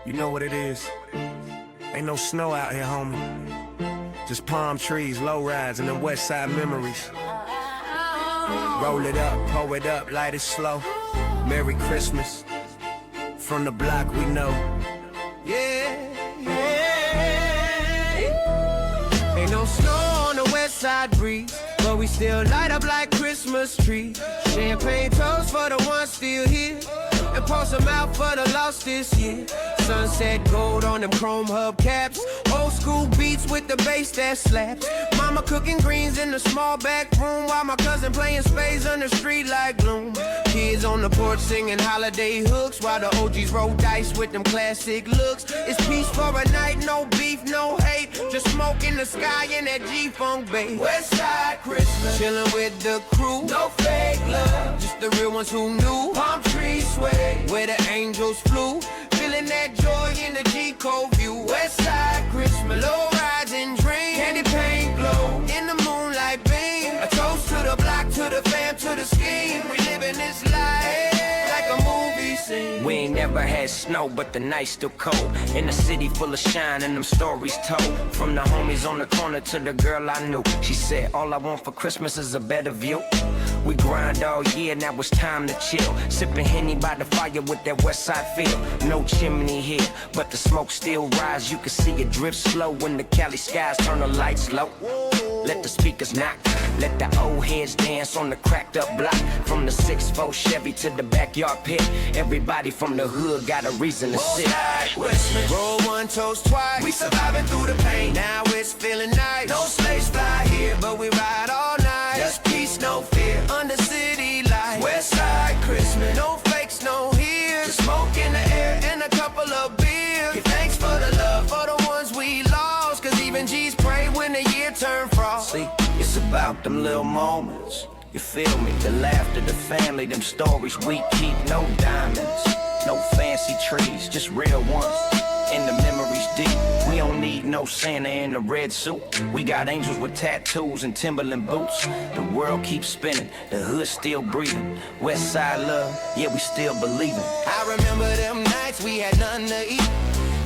You know what it is. Ain't no snow out here, homie. Just palm trees, low rides, and them west side memories. Roll it up, pull it up, light it slow. Merry Christmas. From the block we know. Yeah, yeah. Ain't no snow on the west side breeze, but we still light up like Christmas trees. Champagne toast for the ones still here, and pour some out for the lost this year. Sunset gold on them chrome hubcaps, old school beats with the bass that slaps. Mama cooking greens in the small back room, while my cousin playing spades on the street like gloom. Kids on the porch singing holiday hooks, while the OGs roll dice with them classic looks. It's peace for a night, no beef, no hate, just smoke in the sky in that G-Funk bass. West Side Christmas, chilling with the crew, no fake love, just the real ones who knew. Palm trees sway, where the angels flew, feeling that joy in the G-Code view. West Side Christmas, low rides and dreams, candy paint glow in the moonlight beam. A toast to the block, to the fam, to the scheme. We living this life like a movie scene. We ain't never had snow, but the night's still cold. In a city full of shine and them stories told. From the homies on the corner to the girl I knew. She said, all I want for Christmas is a better view. We grind all year, now it's time to chill. Sipping Henny by the fire with that west side feel. No chimney here, but the smoke still rise. You can see it drift slow when the Cali skies turn the lights low. Let the speakers knock, let the old heads dance on the cracked up block. From the 6'4" Chevy to the backyard pit, everybody from the hood got a reason to sit. Roll one, toast twice, we surviving through the pain. Now it's feeling nice, no slaves fly here, but we ride all night. Just peace, no fear, under city lights. West Side Christmas, no fakes, no here. Just smoke in the air and a couple of beers. Give thanks for the love, for the ones we lost, cause even G's pray when the year turn frost. See, it's about them little moments, you feel me? The laughter, the family, them stories we keep. No diamonds, no fancy trees, just real ones. And the memories deep. We don't need no Santa in a red suit. We got angels with tattoos and Timberland boots. The world keeps spinning, the hood still breathing. West side love, yeah, we still believing. I remember them nights we had nothing to eat.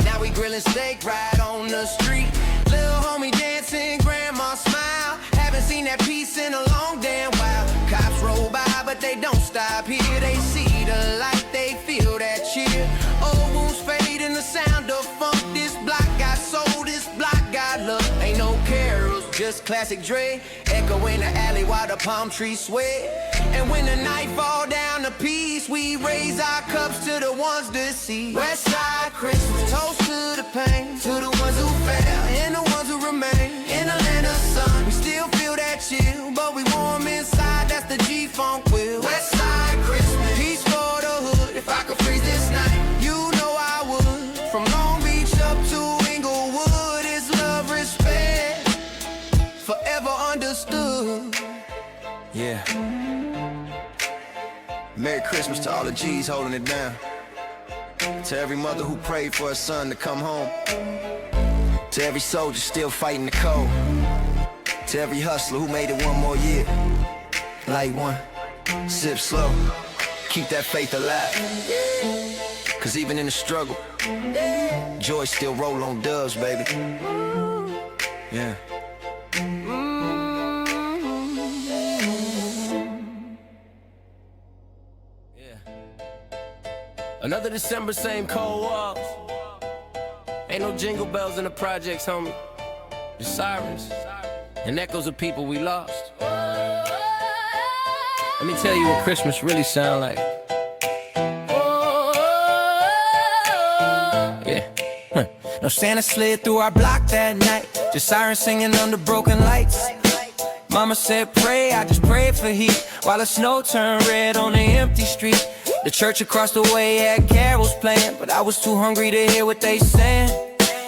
Now we grillin' steak right on the street. Little homie dancing, grandma smile. Haven't seen that peace in a long damn while. Cops roll by, but they don't stop here. They see the light, they feel that cheer. Old wounds fade in the sound of funk. This block got soul, this block got love. Ain't no carols, just classic Dre. Echo in the alley while the palm trees sway. And when the night fall down to peace, we raise our cups to the ones deceased. West Side Christmas, toast to the pain, to the ones who fell and the ones who remain. In the land of sun, we still feel that chill, but we warm inside, that's the G-Funk will. West Side Christmas, peace for the hood. If I could freeze this night, you know I would. From Long Beach up to Inglewood, it's love, respect, forever understood. Yeah. Merry Christmas to all the G's holding it down. To every mother who prayed for her son to come home. To every soldier still fighting the cold. To every hustler who made it one more year. Light one, sip slow, keep that faith alive. Cause even in the struggle, joy still roll on doves, baby. Yeah. Another December, same cold walls. Ain't no jingle bells in the projects, homie. Just sirens and echoes of people we lost. Let me tell you what Christmas really sound like. Yeah. No Santa slid through our block that night, just sirens singing under broken lights. Mama said pray, I just prayed for heat, while the snow turned red on the empty street. The church across the way had carols playing, but I was too hungry to hear what they saying.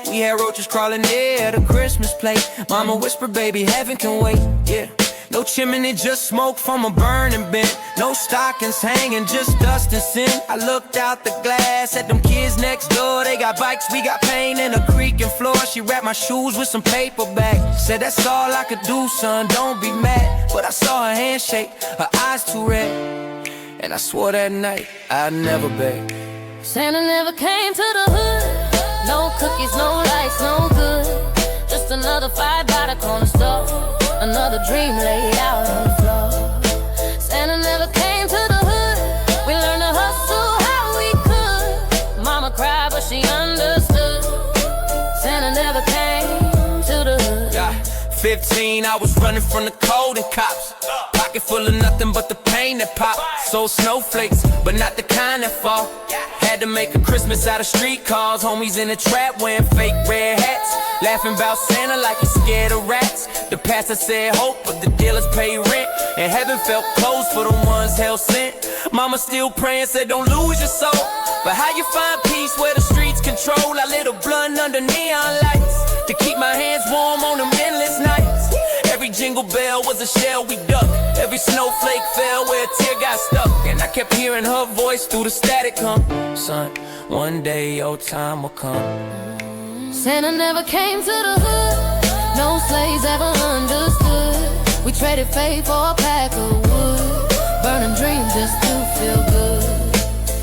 We had roaches crawling near the Christmas plate. Mama whispered, baby, heaven can wait. Yeah. No chimney, just smoke from a burning bin. No stockings hanging, just dust and sin. I looked out the glass at them kids next door. They got bikes, we got paint and a creaking floor. She wrapped my shoes with some paper bag. Said that's all I could do, son, don't be mad. But I saw her hand shake, her eyes too red, and I swore that night I'd never beg. Santa never came to the hood. cookies, no lights, no good. Just another fight by the corner store. Another dream laid out on the floor. Santa never came to the hood. We learned to hustle how we could. Mama cried, but she understood. Santa never came to the hood. Yeah. 15, I was running from the cold and cops. Pocket full of nothing but the pain that pop. Sold snowflakes, but not the kind that fall. Had to make a Christmas out of street cars. Homies in the trap wearing fake red hats. Laughing about Santa like he's scared of rats. The pastor said hope, but the dealers pay rent. And heaven felt closed for the ones hell sent. Mama still praying, said don't lose your soul. But how you find peace where the streets control? I lit a blunt under neon lights to keep my hands warm on them endless nights. Every jingle bell was a shell we ducked. Every snowflake fell where a tear got stuck. And I kept hearing her voice through the static hum. Son, one day your time will come. Santa never came to the hood. No slaves ever understood. We traded faith for a pack of wood. Burning dreams just to feel good.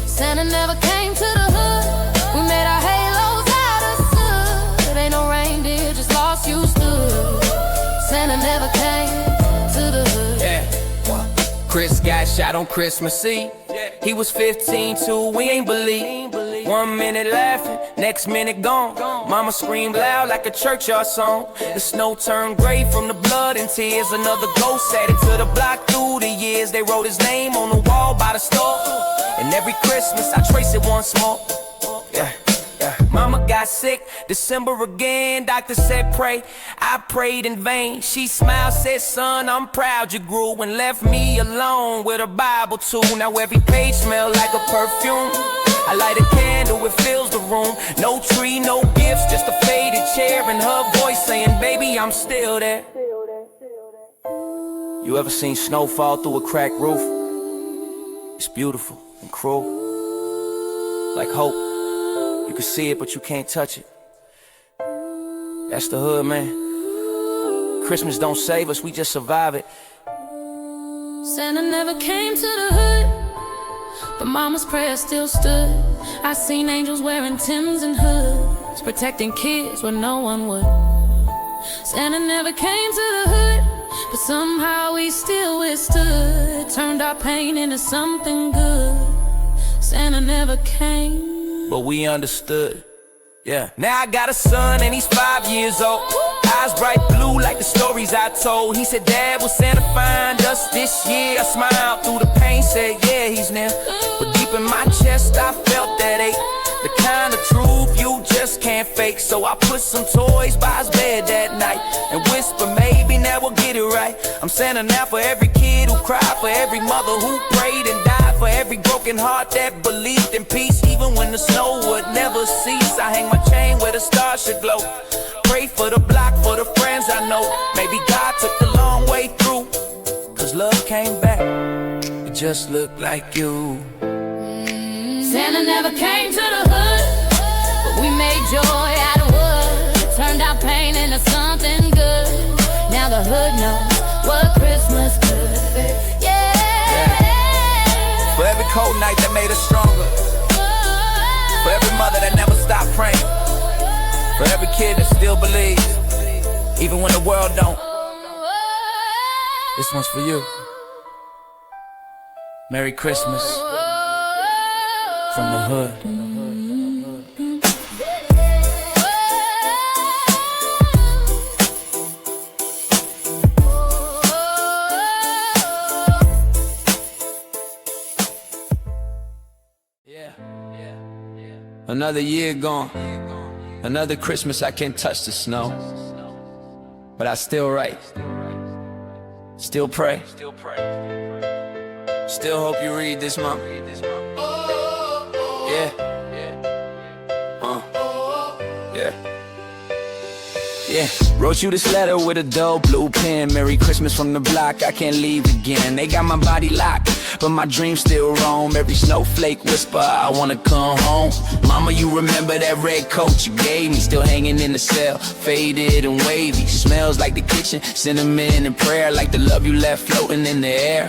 Santa never came to the hood. We made our halos out of soot. Ain't no reindeer, just lost you stood. Santa never came to the hood. Yeah. Chris got shot on Christmas Eve. He was 15 too, we ain't believe. 1 minute laughing, next minute gone. Mama screamed loud like a churchyard song. The snow turned gray from the blood and tears. Another ghost added to the block through the years. They wrote his name on the wall by the store. And every Christmas I trace it once more. Yeah. Mama got sick, December again. Doctor said pray, I prayed in vain. She smiled, said son, I'm proud you grew. And left me alone with a Bible too. Now every page smell like a perfume. I light a candle, it fills the room. No tree, no gifts, just a faded chair. And her voice saying, baby, I'm still there. You ever seen snow fall through a cracked roof? It's beautiful and cruel, like hope. You can see it, but you can't touch it. That's the hood, man. Christmas don't save us, we just survive it. Santa never came to the hood, but Mama's prayer still stood. I seen angels wearing Timbs and hoods, protecting kids where no one would. Santa never came to the hood, but somehow we still withstood. Turned our pain into something good. Santa never came, but we understood. Yeah. Now I got a son and he's 5 years old. Eyes bright blue like the stories I told. He said, Dad, will Santa find us this year? I smiled through the pain, said, yeah, he's near. But deep in my chest I felt that ache, the kind of truth you just can't fake. So I put some toys by his bed that night and whisper, maybe now we'll get it right. I'm Santa now for every kid who cried, for every mother who prayed and died, for every broken heart that believed in peace, even when the snow would never cease. I hang my chain where the stars should glow. Pray for the block, for the friends I know. Maybe God took the long way through, cause love came back. It just looked like you. Santa never came to the hood, but we made joy out of wood. Turned our pain into something good. Now the hood knows what Christmas could be. Yeah. For every cold night that made us stronger, for every mother that never stopped praying, for every kid that still believes, even when the world don't. This one's for you. Merry Christmas from the hood. Another year gone, another Christmas I can't touch the snow, but I still write, still pray, still hope you read this month. Yeah, yeah. Wrote you this letter with a dull blue pen. Merry Christmas from the block, I can't leave again. They got my body locked, but my dreams still roam. Every snowflake whisper, I wanna come home. Mama, you remember that red coat you gave me? Still hanging in the cell, faded and wavy. Smells like the kitchen, cinnamon and prayer, like the love you left floating in the air.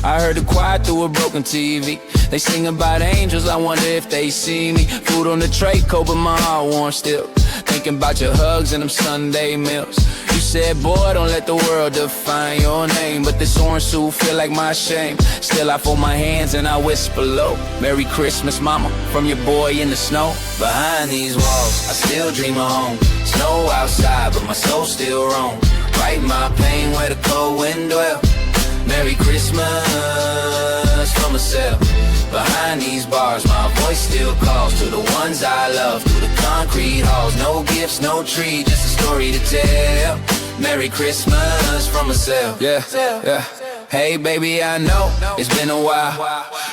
I heard the choir through a broken TV. They sing about angels, I wonder if they see me. Food on the tray, cold but my heart warm still. Thinking about your hugs and them Sunday meals. You said, boy, don't let the world define your name, but this orange suit feel like my shame. Still I fold my hands and I whisper low, Merry Christmas, mama, from your boy in the snow. Behind these walls, I still dream of home. Snow outside, but my soul still roam. Write my pain where the cold wind dwell. Merry Christmas from myself. Behind these bars, my voice still calls to the ones I love. Through the concrete halls, no gifts, no tree, just a story to tell. Merry Christmas from myself. Yeah, yeah. Hey baby, I know it's been a while.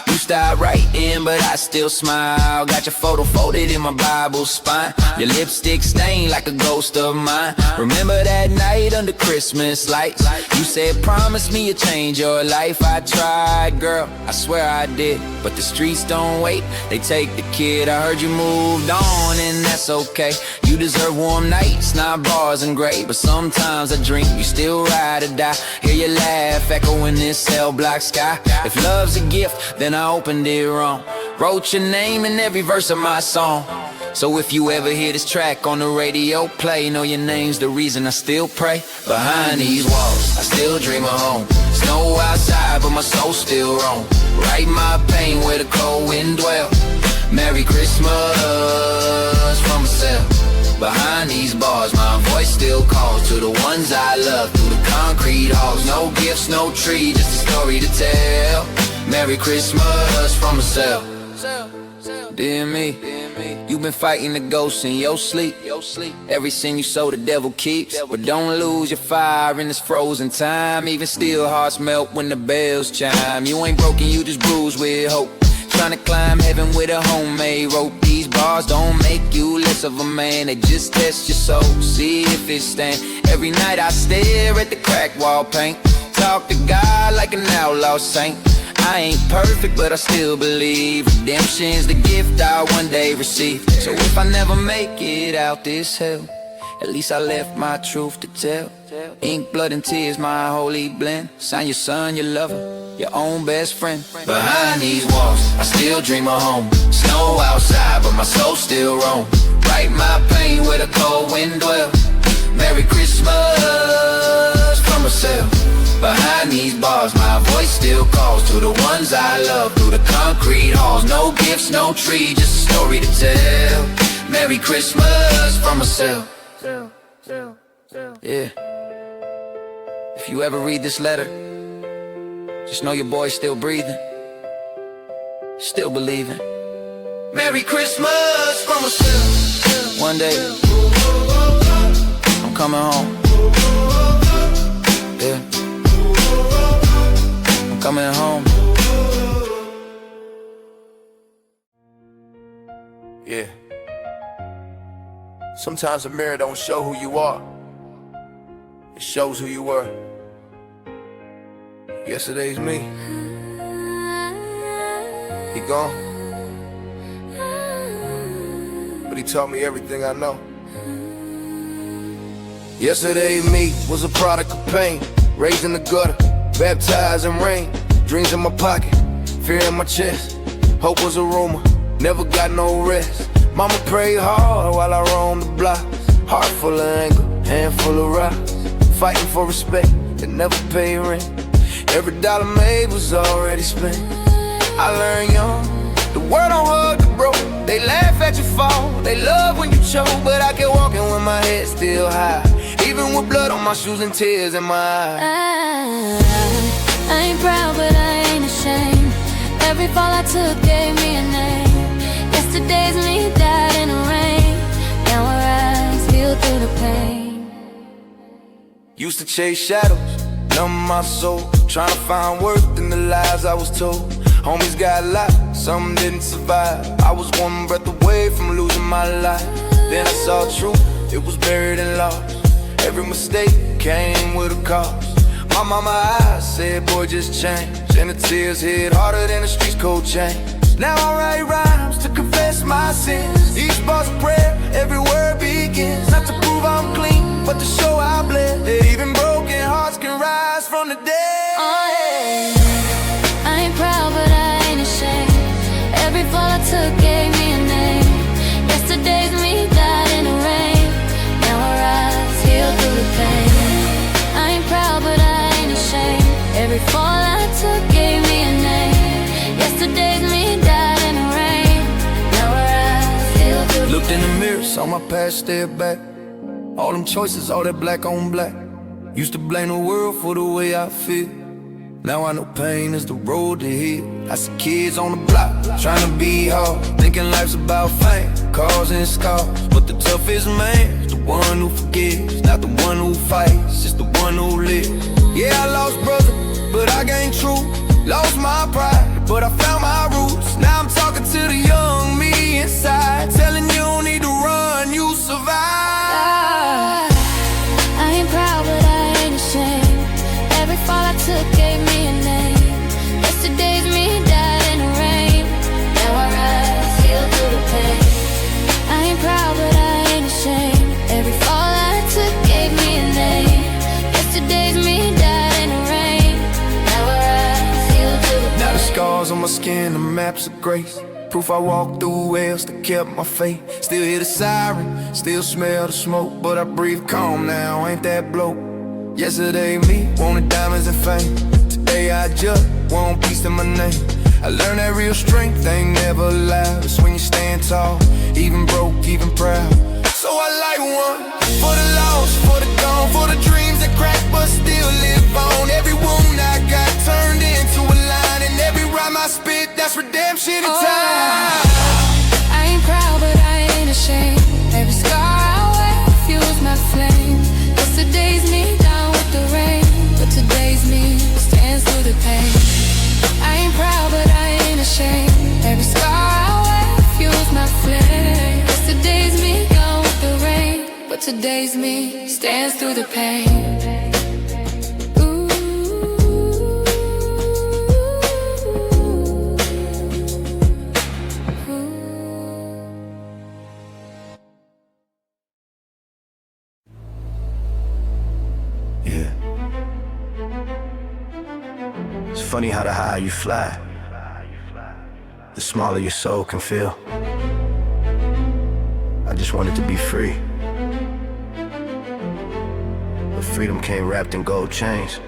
You stopped writing, but I still smile. Got your photo folded in my Bible spine. Your lipstick stained like a ghost of mine. Remember that night under Christmas lights? You said promise me you'd change your life. I tried, girl, I swear I did, but the streets don't wait, they take the kid. I heard you moved on and that's okay. You deserve warm nights, not bars and gray. But sometimes I dream you still ride or die. Hear you laugh, echoing this cell block sky. If love's a gift, then I opened it wrong. Wrote your name in every verse of my song. So if you ever hear this track on the radio play, know your name's the reason I still pray. Behind these walls, I still dream of home. Snow outside, but my soul still roam. Write my pain where the cold wind dwell. Merry Christmas from myself. Behind these bars, my voice still calls to the ones I love. Through the concrete halls, no gifts, no tree, just a story to tell. Merry Christmas from myself. Dear me, you've been fighting the ghosts in your sleep. Every sin you sow the devil keeps. But don't lose your fire in this frozen time. Even still hearts melt when the bells chime. You ain't broken, you just bruised with hope. Trying to climb heaven with a homemade rope. These bars don't make you less of a man, they just test your soul, see if it stand. Every night I stare at the cracked wall paint. Talk to God like an outlaw saint. I ain't perfect, but I still believe redemption's the gift I'll one day receive. So if I never make it out this hell, at least I left my truth to tell. Ink, blood, and tears, my holy blend. Sign your son, your lover, your own best friend. Behind these walls, I still dream of home. Snow outside, but my soul still roam. Write my pain where the cold wind dwell. Merry Christmas from myself. Behind these bars, my voice still calls to the ones I love. Through the concrete halls, no gifts, no tree, just a story to tell. Merry Christmas from myself. Yeah. If you ever read this letter, just know your boy's still breathing, still believing. Merry Christmas from myself. One day, I'm coming home. Yeah. I'm coming home. Yeah. Sometimes a mirror don't show who you are, it shows who you were. Yesterday's me, he gone, but he taught me everything I know. Yesterday me was a product of pain, raised in the gutter, baptized in rain. Dreams in my pocket, fear in my chest. Hope was a rumor, never got no rest. Mama prayed hard while I roamed the block. Heart full of anger, hand full of rocks. Fighting for respect that never paid rent. Every dollar made was already spent. I learned young, the world don't hug the broke. They laugh at you fall, they love when you choke. But I kept walking with my head still high, even with blood on my shoes and tears in my eyes. I ain't proud, but I ain't ashamed. Every fall I took gave me a name. Yesterday's me died in the rain. Now I rise, heal through the pain. Used to chase shadows, numb my soul, trying to find worth in the lies I was told. Homies got locked, some didn't survive. I was one breath away from losing my life. Then I saw truth, it was buried and lost. Every mistake came with a cost. My mama eyes said, boy, just change. And the tears hit harder than the streets cold chain. Now I write rhymes to confess my sins. Each bar's a prayer, every word begins. Not to prove I'm clean, but to show I bled. That even broken hearts can rise from the dead. Oh yeah, I ain't proud, but I ain't ashamed. Looked in the mirror, saw my past stare back. All them choices, all that black on black. Used to blame the world for the way I feel. Now I know pain is the road to heal. I see kids on the block, trying to be hard, thinking life's about fame, cars and scars. But the toughest man is the one who forgives, not the one who fights, just the one who lives. Yeah, I lost brother, but I gained truth. Lost my pride, but I found my roots. Now I'm talking to the young me inside, telling you don't need to run, you survive. I ain't proud, but I ain't ashamed. Every fall I took gave me a name. Yesterday's me died in the rain. Now I rise, heal through the pain. I ain't proud, but I ain't ashamed. Every fall I took gave me a name. Yesterday's me died in the rain. Now I rise, heal through the pain. Now the scars on my skin, the maps of grace. Proof I walked through hells that kept my faith. Still hear the siren, still smell the smoke, but I breathe calm now, ain't that bloke. Yesterday me, wanted diamonds and fame. Today I just want peace in my name. I learned that real strength ain't never loud. It's when you stand tall, even broke, even proud. So I light one, for the lost, for the gone, for the dreams that crack but still live on. Every wound I got turned into a line, and every rhyme I spit, that's redemption in time. I ain't proud, but I ain't ashamed. Every scar I wear fuels my flame. Yesterday's me down with the rain, but today's me stands through the pain. I ain't proud, but I ain't ashamed. Every scar I wear fuels my flame. Yesterday's me gone with the rain, but today's me stands through the pain. Yeah. It's funny how the higher you fly, the smaller your soul can feel. I just wanted to be free, but freedom came wrapped in gold chains.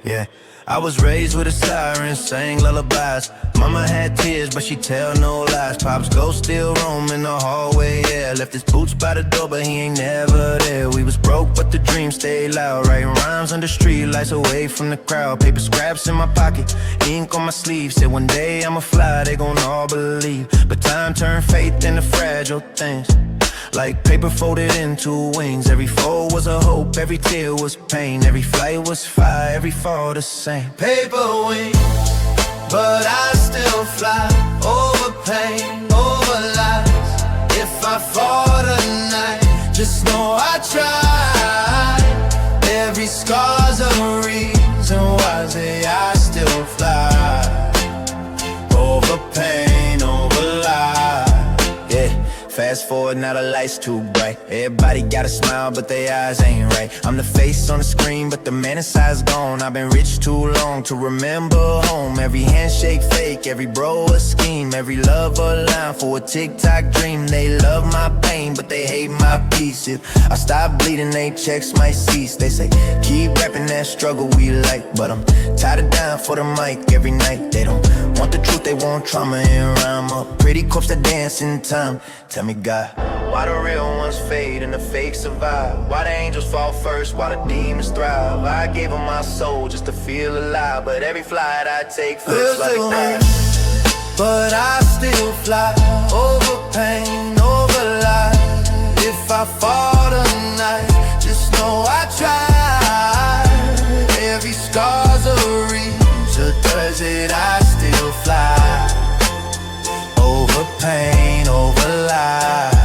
Yeah, I was raised with a siren, sang lullabies. Mama had tears, but she tell no lies. Pop's ghost still roam in the hallway, yeah. Left his boots by the door, but he ain't never there. We was broke, but the dream stayed loud. Writing rhymes under street lights away from the crowd. Paper scraps in my pocket, ink on my sleeve. Said one day I'ma fly, they gon' all believe. But time turned faith into fragile things, like paper folded into wings. Every fold was a hope, every tear was pain. Every flight was fire, every fall the same. Paper wings, but I still fly. Over pain, over lies. If I fall tonight, just know I tried. Every scar's a reason why say I still fly. Over pain, over lies. Yeah. Fast forward, now the light's too bright. Everybody got a smile, but their eyes ain't right. I'm the face on the screen, but the man inside's gone. I've been rich too long to remember home. Every handshake fake, every bro a scheme. Every love a line for a TikTok dream. They love my pain, but they hate my peace. If I stop bleeding, they checks might cease. They say, keep rapping that struggle we like, but I'm tired of dying for the mic every night. They don't want the truth, they want trauma and rhyme. A pretty corpse that dance in time. Tell me, God, why the real ones fade and the fake survive? Why the angels fall first, why the demons thrive? I gave them my soul just to feel alive, but every flight I take feels like a dive. But I still fly, over pain, over lies. If I fall tonight, just know I tried. Every scar's a reason, does it, I still fly. Over pain, over lies.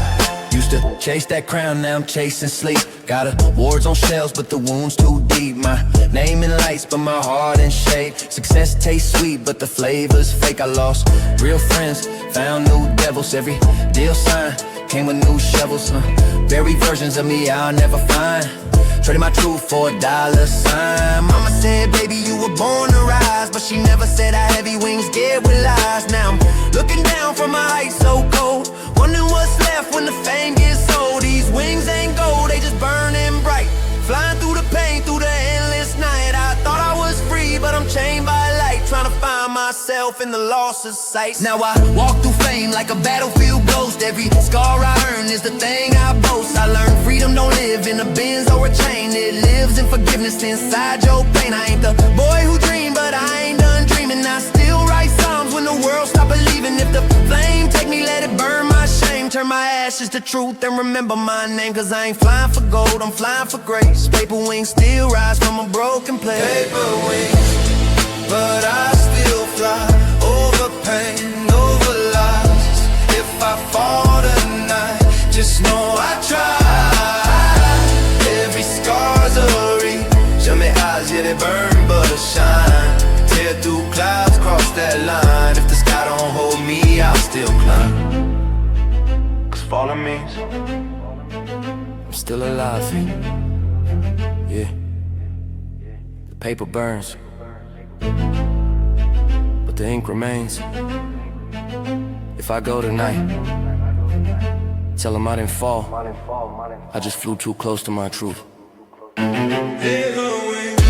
Used to chase that crown, now I'm chasing sleep. Got awards on shelves, but the wound's too deep. My name in lights, but my heart in shade. Success tastes sweet, but the flavor's fake. I lost real friends, found new devils. Every deal signed came with new shovels. Buried versions of me I'll never find. Traded my truth for a dollar sign. Mama said, baby, you were born to rise, but she never said how heavy wings get with lies. Now I'm looking down from a height so cold, wondering what's left when the fame gets old. These wings ain't gold, they just burning bright. Flying through the pain, through the endless night. I thought I was free, but I'm chained by light. Trying to find myself in the loss of sight. Now I walk through fame like a battlefield ghost. most. Every scar I earn is the thing I boast. I learned freedom don't live in a Benz or a chain. It lives in forgiveness inside your pain. I ain't the boy who dreamed, but I ain't done dreaming. I still write songs when the world stop believing. If the flame take me, let it burn my shame. Turn my ashes to truth and remember my name. Cause I ain't flying for gold, I'm flying for grace. Paper wings still rise from a broken place. Paper wings, but I still fly over pain, over lies. If I fall tonight, just know I tried. Every scar's a reach. Show me eyes, yeah, they burn, but I shine. Tear through clouds, cross that line. If the sky don't hold me, I'll still climb. Cause falling means I'm still alive. Yeah. The paper burns, but the ink remains. If I go tonight, tell them I didn't fall. I just flew too close to my truth. paper wings.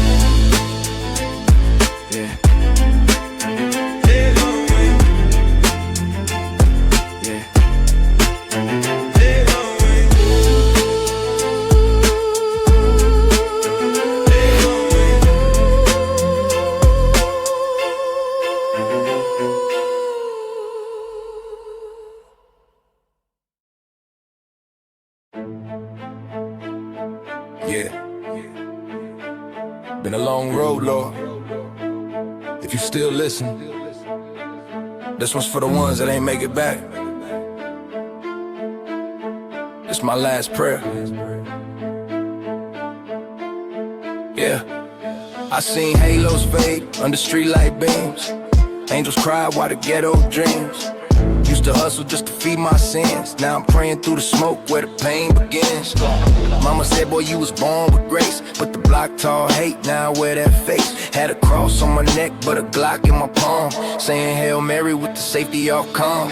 Yeah. Paper wings. Yeah. Paper wings. Paper wings. Yeah. Been a long road, Lord. If you still listen, this one's for the ones that ain't make it back. It's my last prayer. Yeah. I seen halos fade under streetlight beams. Angels cry while the ghetto dreams. Used to hustle just to feed my sins. Now I'm praying through the smoke where the pain begins. Mama said, boy, you was born with grace. But the block tall hate, now I wear that face. Had a cross on my neck, but a Glock in my palm. Saying Hail Mary with the safety all calm.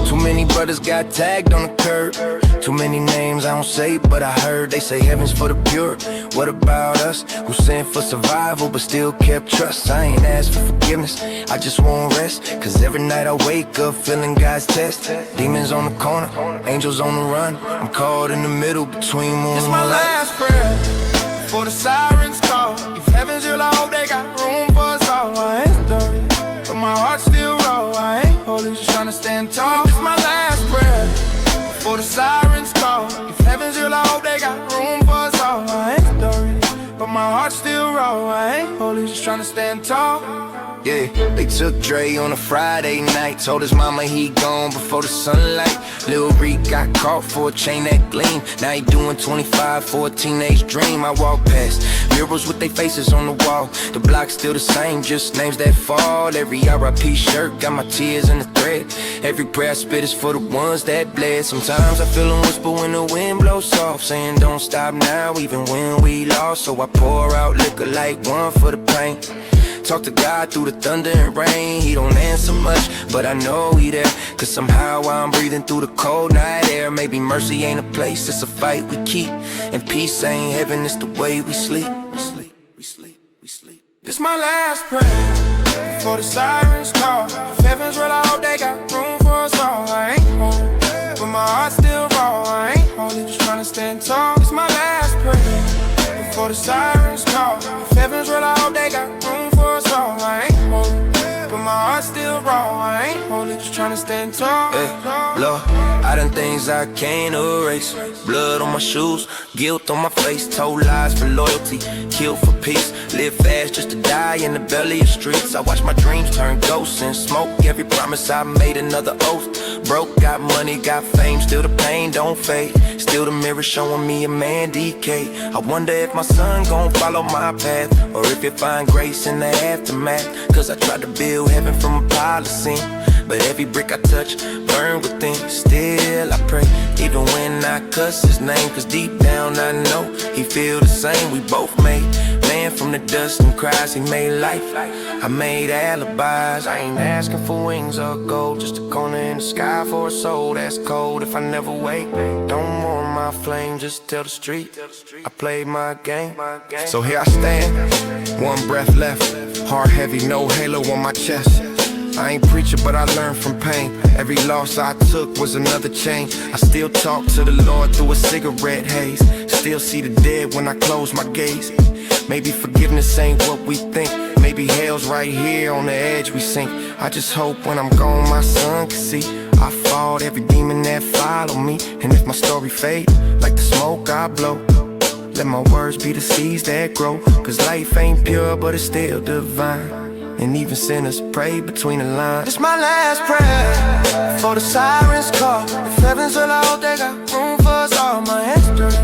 Too many brothers got tagged on the curb. Too many names I don't say, but I heard they say heaven's for the pure. What about us, who sinned for survival but still kept trust? I ain't asked for forgiveness, I just want rest. Cause every night I wake up feeling God's test. Demons on the corner, angels on the run. I'm caught in the middle between moon It's and my light. last prayer before the sirens call. If heaven's real, I hope they got room for us all. I ain't story, but my heart still raw. I ain't holy, just tryna stand tall. It's my last prayer before the sirens call. If heaven's real, I hope they got room for us all. I ain't story, but my heart still raw. I ain't holy, just tryna stand tall. Yeah, they took Dre on a Friday night. Told his mama he gone before the sunlight. Lil Reek got caught for a chain that gleam. Now he doing 25 for a teenage dream. I walk past murals with their faces on the wall. The block's still the same, just names that fall. Every RIP shirt got my tears in the thread. Every prayer I spit is for the ones that bled. Sometimes I feel them whisper when the wind blows soft, saying don't stop now even when we lost. So I pour out liquor like one for the pain. Talk to God through the thunder and rain. He don't answer much, but I know he there. Cause somehow I'm breathing through the cold night air. Maybe mercy ain't a place, it's a fight we keep. And peace ain't heaven, it's the way we sleep. We sleep, we sleep, we sleep. This my last prayer before the sirens call. If heaven's real, I hope they got room for us all. I ain't holy, but my heart still raw. I ain't holy, just tryna stand tall. This my last prayer before the sirens call. If heaven's real, I hope they got room for us all. I ain't holy, but my heart still raw. I ain't holy, just tryna stand tall. Hey, Lord, I done things I can't erase. Blood on my shoes, guilt on my face. Told lies for loyalty, killed for peace. Live fast just to die in the belly of streets. I watch my dreams turn ghosts and smoke. Every promise I made, another oath. Broke, got money, got fame. Still the pain don't fade. Still the mirror showing me a man decay. I wonder if my son gon' follow my path, or if he'll find grace in the aftermath. Cause I tried to build heaven from a pile of sin, but every brick I touch burn within. Still I pray, even when I cuss his name. Cause deep down I know he feel the same. We both made man from the dust and cries. He made life, I made alibis. I ain't asking for wings or gold, just a corner in the sky for a soul that's cold. If I never wake, don't warm my flame, just tell the street I played my game. So here I stand, one breath left, heart heavy, no halo on my chest. I ain't preaching, but I learned from pain. Every loss I took was another chain. I still talk to the Lord through a cigarette haze. Still see the dead when I close my gaze. Maybe forgiveness ain't what we think. Maybe hell's right here on the edge we sink. I just hope when I'm gone my son can see I fought every demon that follow me. And if my story fade like the smoke I blow, let my words be the seeds that grow. Cause life ain't pure but it's still divine. And even sinners pray between the lines. It's my last prayer before the sirens call. If heaven's allowed, they got room for us all. My hands dirty,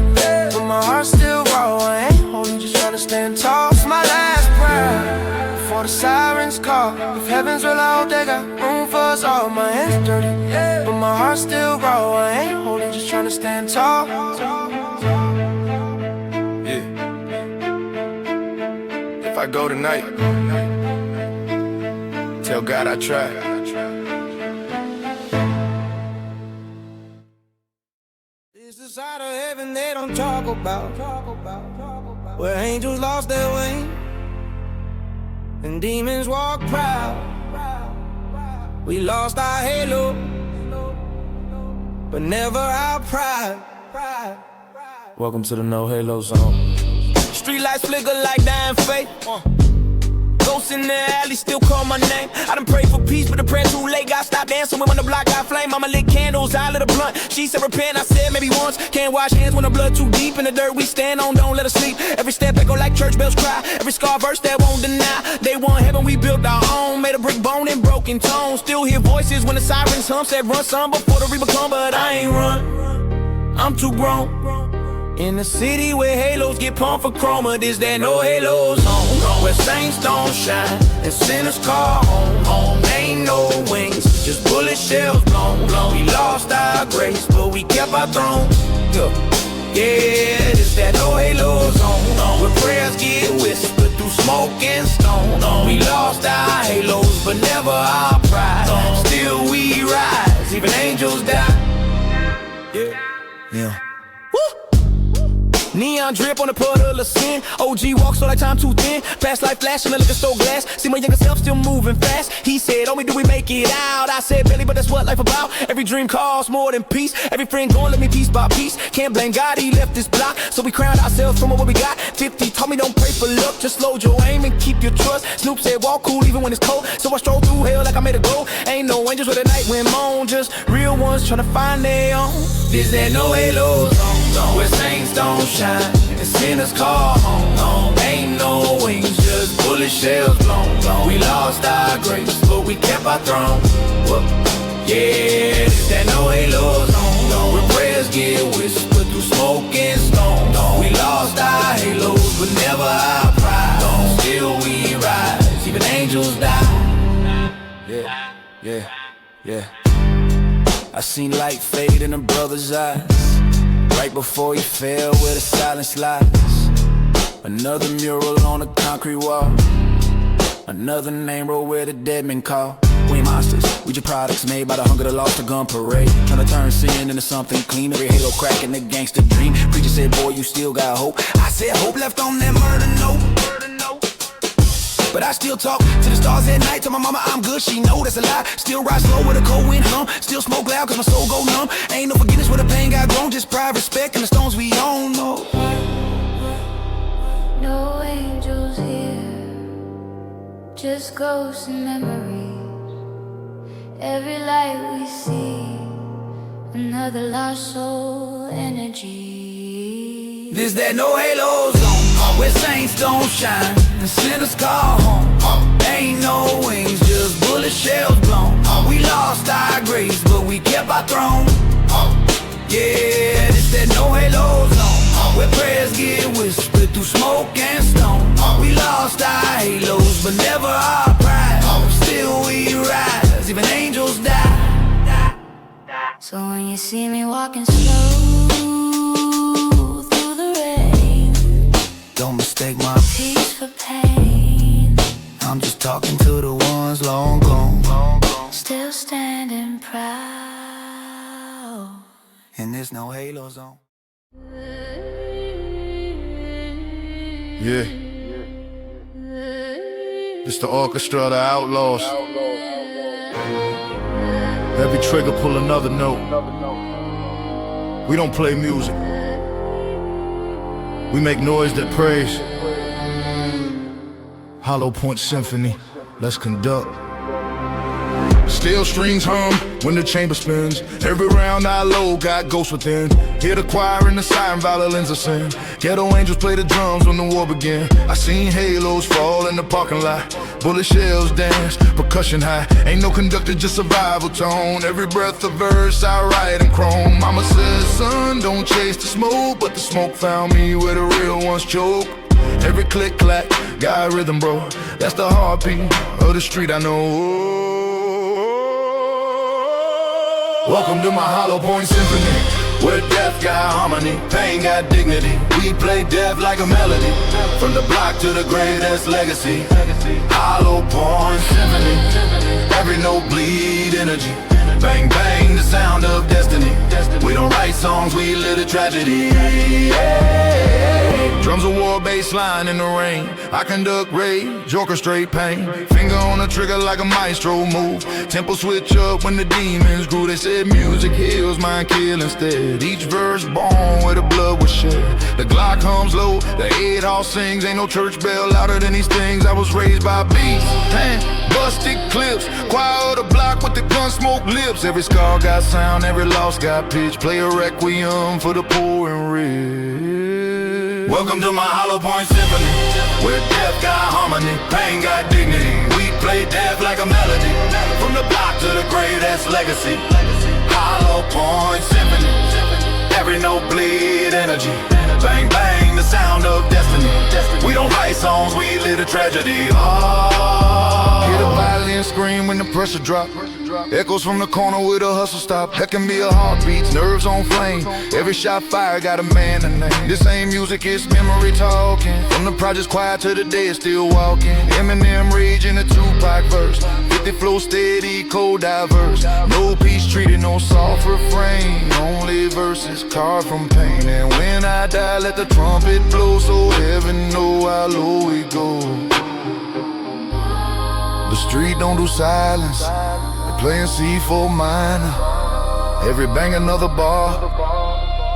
but my heart's still raw. I ain't holy, just trying to stand tall. It's my last prayer before the sirens call. If heaven's allowed, they got room for us all. My hands dirty, but my heart's still raw. I ain't holy, just trying to stand tall. Yeah. If I go tonight, tell God I tried. It's the side of heaven they don't talk about, where angels lost their way and demons walk proud. We lost our halo, but never our pride. Welcome to the no halo zone. Street lights flicker like dying faith. Ghosts in the alley still call my name. I done prayed for peace, but the prayer too late. Got stopped dancing when the block got flame. Mama lit candles, I lit a blunt. She said repent, I said maybe once. Can't wash hands when the blood too deep in the dirt we stand on, don't let us sleep. Every step echo like church bells cry. Every scar verse that won't deny. They want heaven, we built our own. Made a brick bone and broken tone. Still hear voices when the sirens hum. Said run some before the reaper come, but I ain't run. I'm too grown. In the city where halos get pumped for chroma, this that no halos on. Where saints don't shine and sinners call home. Ain't no wings, just bullet shells blown. We lost our grace, but we kept our throne. Yeah, this that no halos on. Where prayers get whispered through smoke and stone. We lost our halos, but never our pride. Still we rise, even angels die. Yeah. Neon drip on the puddle of sin. OG walk so like time too thin. Past life flashing the liquor store glass. See my younger self still moving fast. He said, only do we make it out. I said, Billy, but that's what life about. Every dream costs more than peace. Every friend gon' let me piece by piece. Can't blame God, he left this block. So we crowned ourselves from what we got. 50 told me don't pray for luck. Just load your aim and keep your trust. Snoop said, walk cool even when it's cold. So I stroll through hell like I made a goal. Ain't no angels with the night wind moan. Just real ones tryna find their own. This that no halos on. Where saints don't shine and sinners call home. Ain't no wings, just bullet shells blown. We lost our grace, but we kept our throne. Yeah, this that no halos on. Where prayers get whispered through smoke and stone. We lost our halos, but never our pride. Still we rise, even angels die. Yeah. I seen light fade in a brother's eyes right before he fell where the silence lies. Another mural on a concrete wall. Another name wrote where the dead men call. We ain't monsters, we just products made by the hunger, the lost, the gun parade. Tryna turn sin into something clean. Every halo cracking the gangster dream. Preacher said, boy, you still got hope. I said, hope left on that murder note. But I still talk to the stars at night. Tell my mama I'm good, she know that's a lie. Still ride slow with a cold wind hum. Still smoke loud cause my soul go numb. Ain't no forgiveness where the pain got grown. Just pride, respect, and the stones we own. No angels here, just ghosts and memories. Every light we see, another lost soul energy. This that no halos on, where saints don't shine and sinners call home. Ain't no wings, just bullet shells blown. We lost our grace, but we kept our throne. Yeah, this that no halos on, where prayers get whispered through smoke and stone. We lost our halos, but never our pride. Still we rise, even angels die. So when you see me walking slow through the rain, Don't mistake my peace for pain. I'm just talking to the ones long gone. Still standing proud. And there's no halos on. Yeah. It's the orchestra of the outlaws. Every trigger pull another note. We don't play music. We make noise that prays. Hollow Point Symphony, let's conduct. Steel strings hum when the chamber spins. Every round I low got ghosts within. Hear the choir and the siren violins ascend. Ghetto angels play the drums when the war began. I seen halos fall in the parking lot. Bullet shells dance, percussion high. Ain't no conductor, just survival tone. Every breath a verse, I write in chrome. Mama says, son, don't chase the smoke, but the smoke found me where the real ones choke. Every click clack, got rhythm, bro. That's the heartbeat of the street I know. Welcome to my Hollow Point Symphony, where death got harmony, pain got dignity. We play death like a melody, from the block to the greatest legacy. Hollow Point Symphony, every note bleed energy. Bang bang, the sound of destiny. We don't write songs, we live a tragedy. Drums of war, bass line in the rain. I conduct rage, orchestrate pain. Finger on the trigger like a maestro move. Tempo switch up when the demons grew. They said music heals, mind kill instead. Each verse born where the blood was shed. The Glock hums low, the 8 hall sings. Ain't no church bell louder than these things. I was raised by beats, busted clips. Choir of the block with the gun smoke lips. Every scar got sound, every loss got pitch. Play a requiem for the poor and rich. Welcome to my Hollow Point Symphony, where death got harmony, pain got dignity. We play death like a melody, from the block to the greatest legacy. Hollow Point Symphony, every note bleed energy. Bang bang, the sound of destiny. We don't write songs, we live a tragedy. Hear the violin scream when the pressure drop. Echoes from the corner where the hustle stop. That can be a heartbeat, nerves on flame. Every shot fired got a man to name. This ain't music, it's memory talking. From the projects quiet to the dead still walking. Eminem rage in a Tupac verse. 50 flow steady, cold diverse. No peace treated, no soft refrain. Only verses carved from pain. And when I die, let the trumpet blow, so heaven know how low we go. The street don't do silence. Playing C4 minor. Every bang another bar,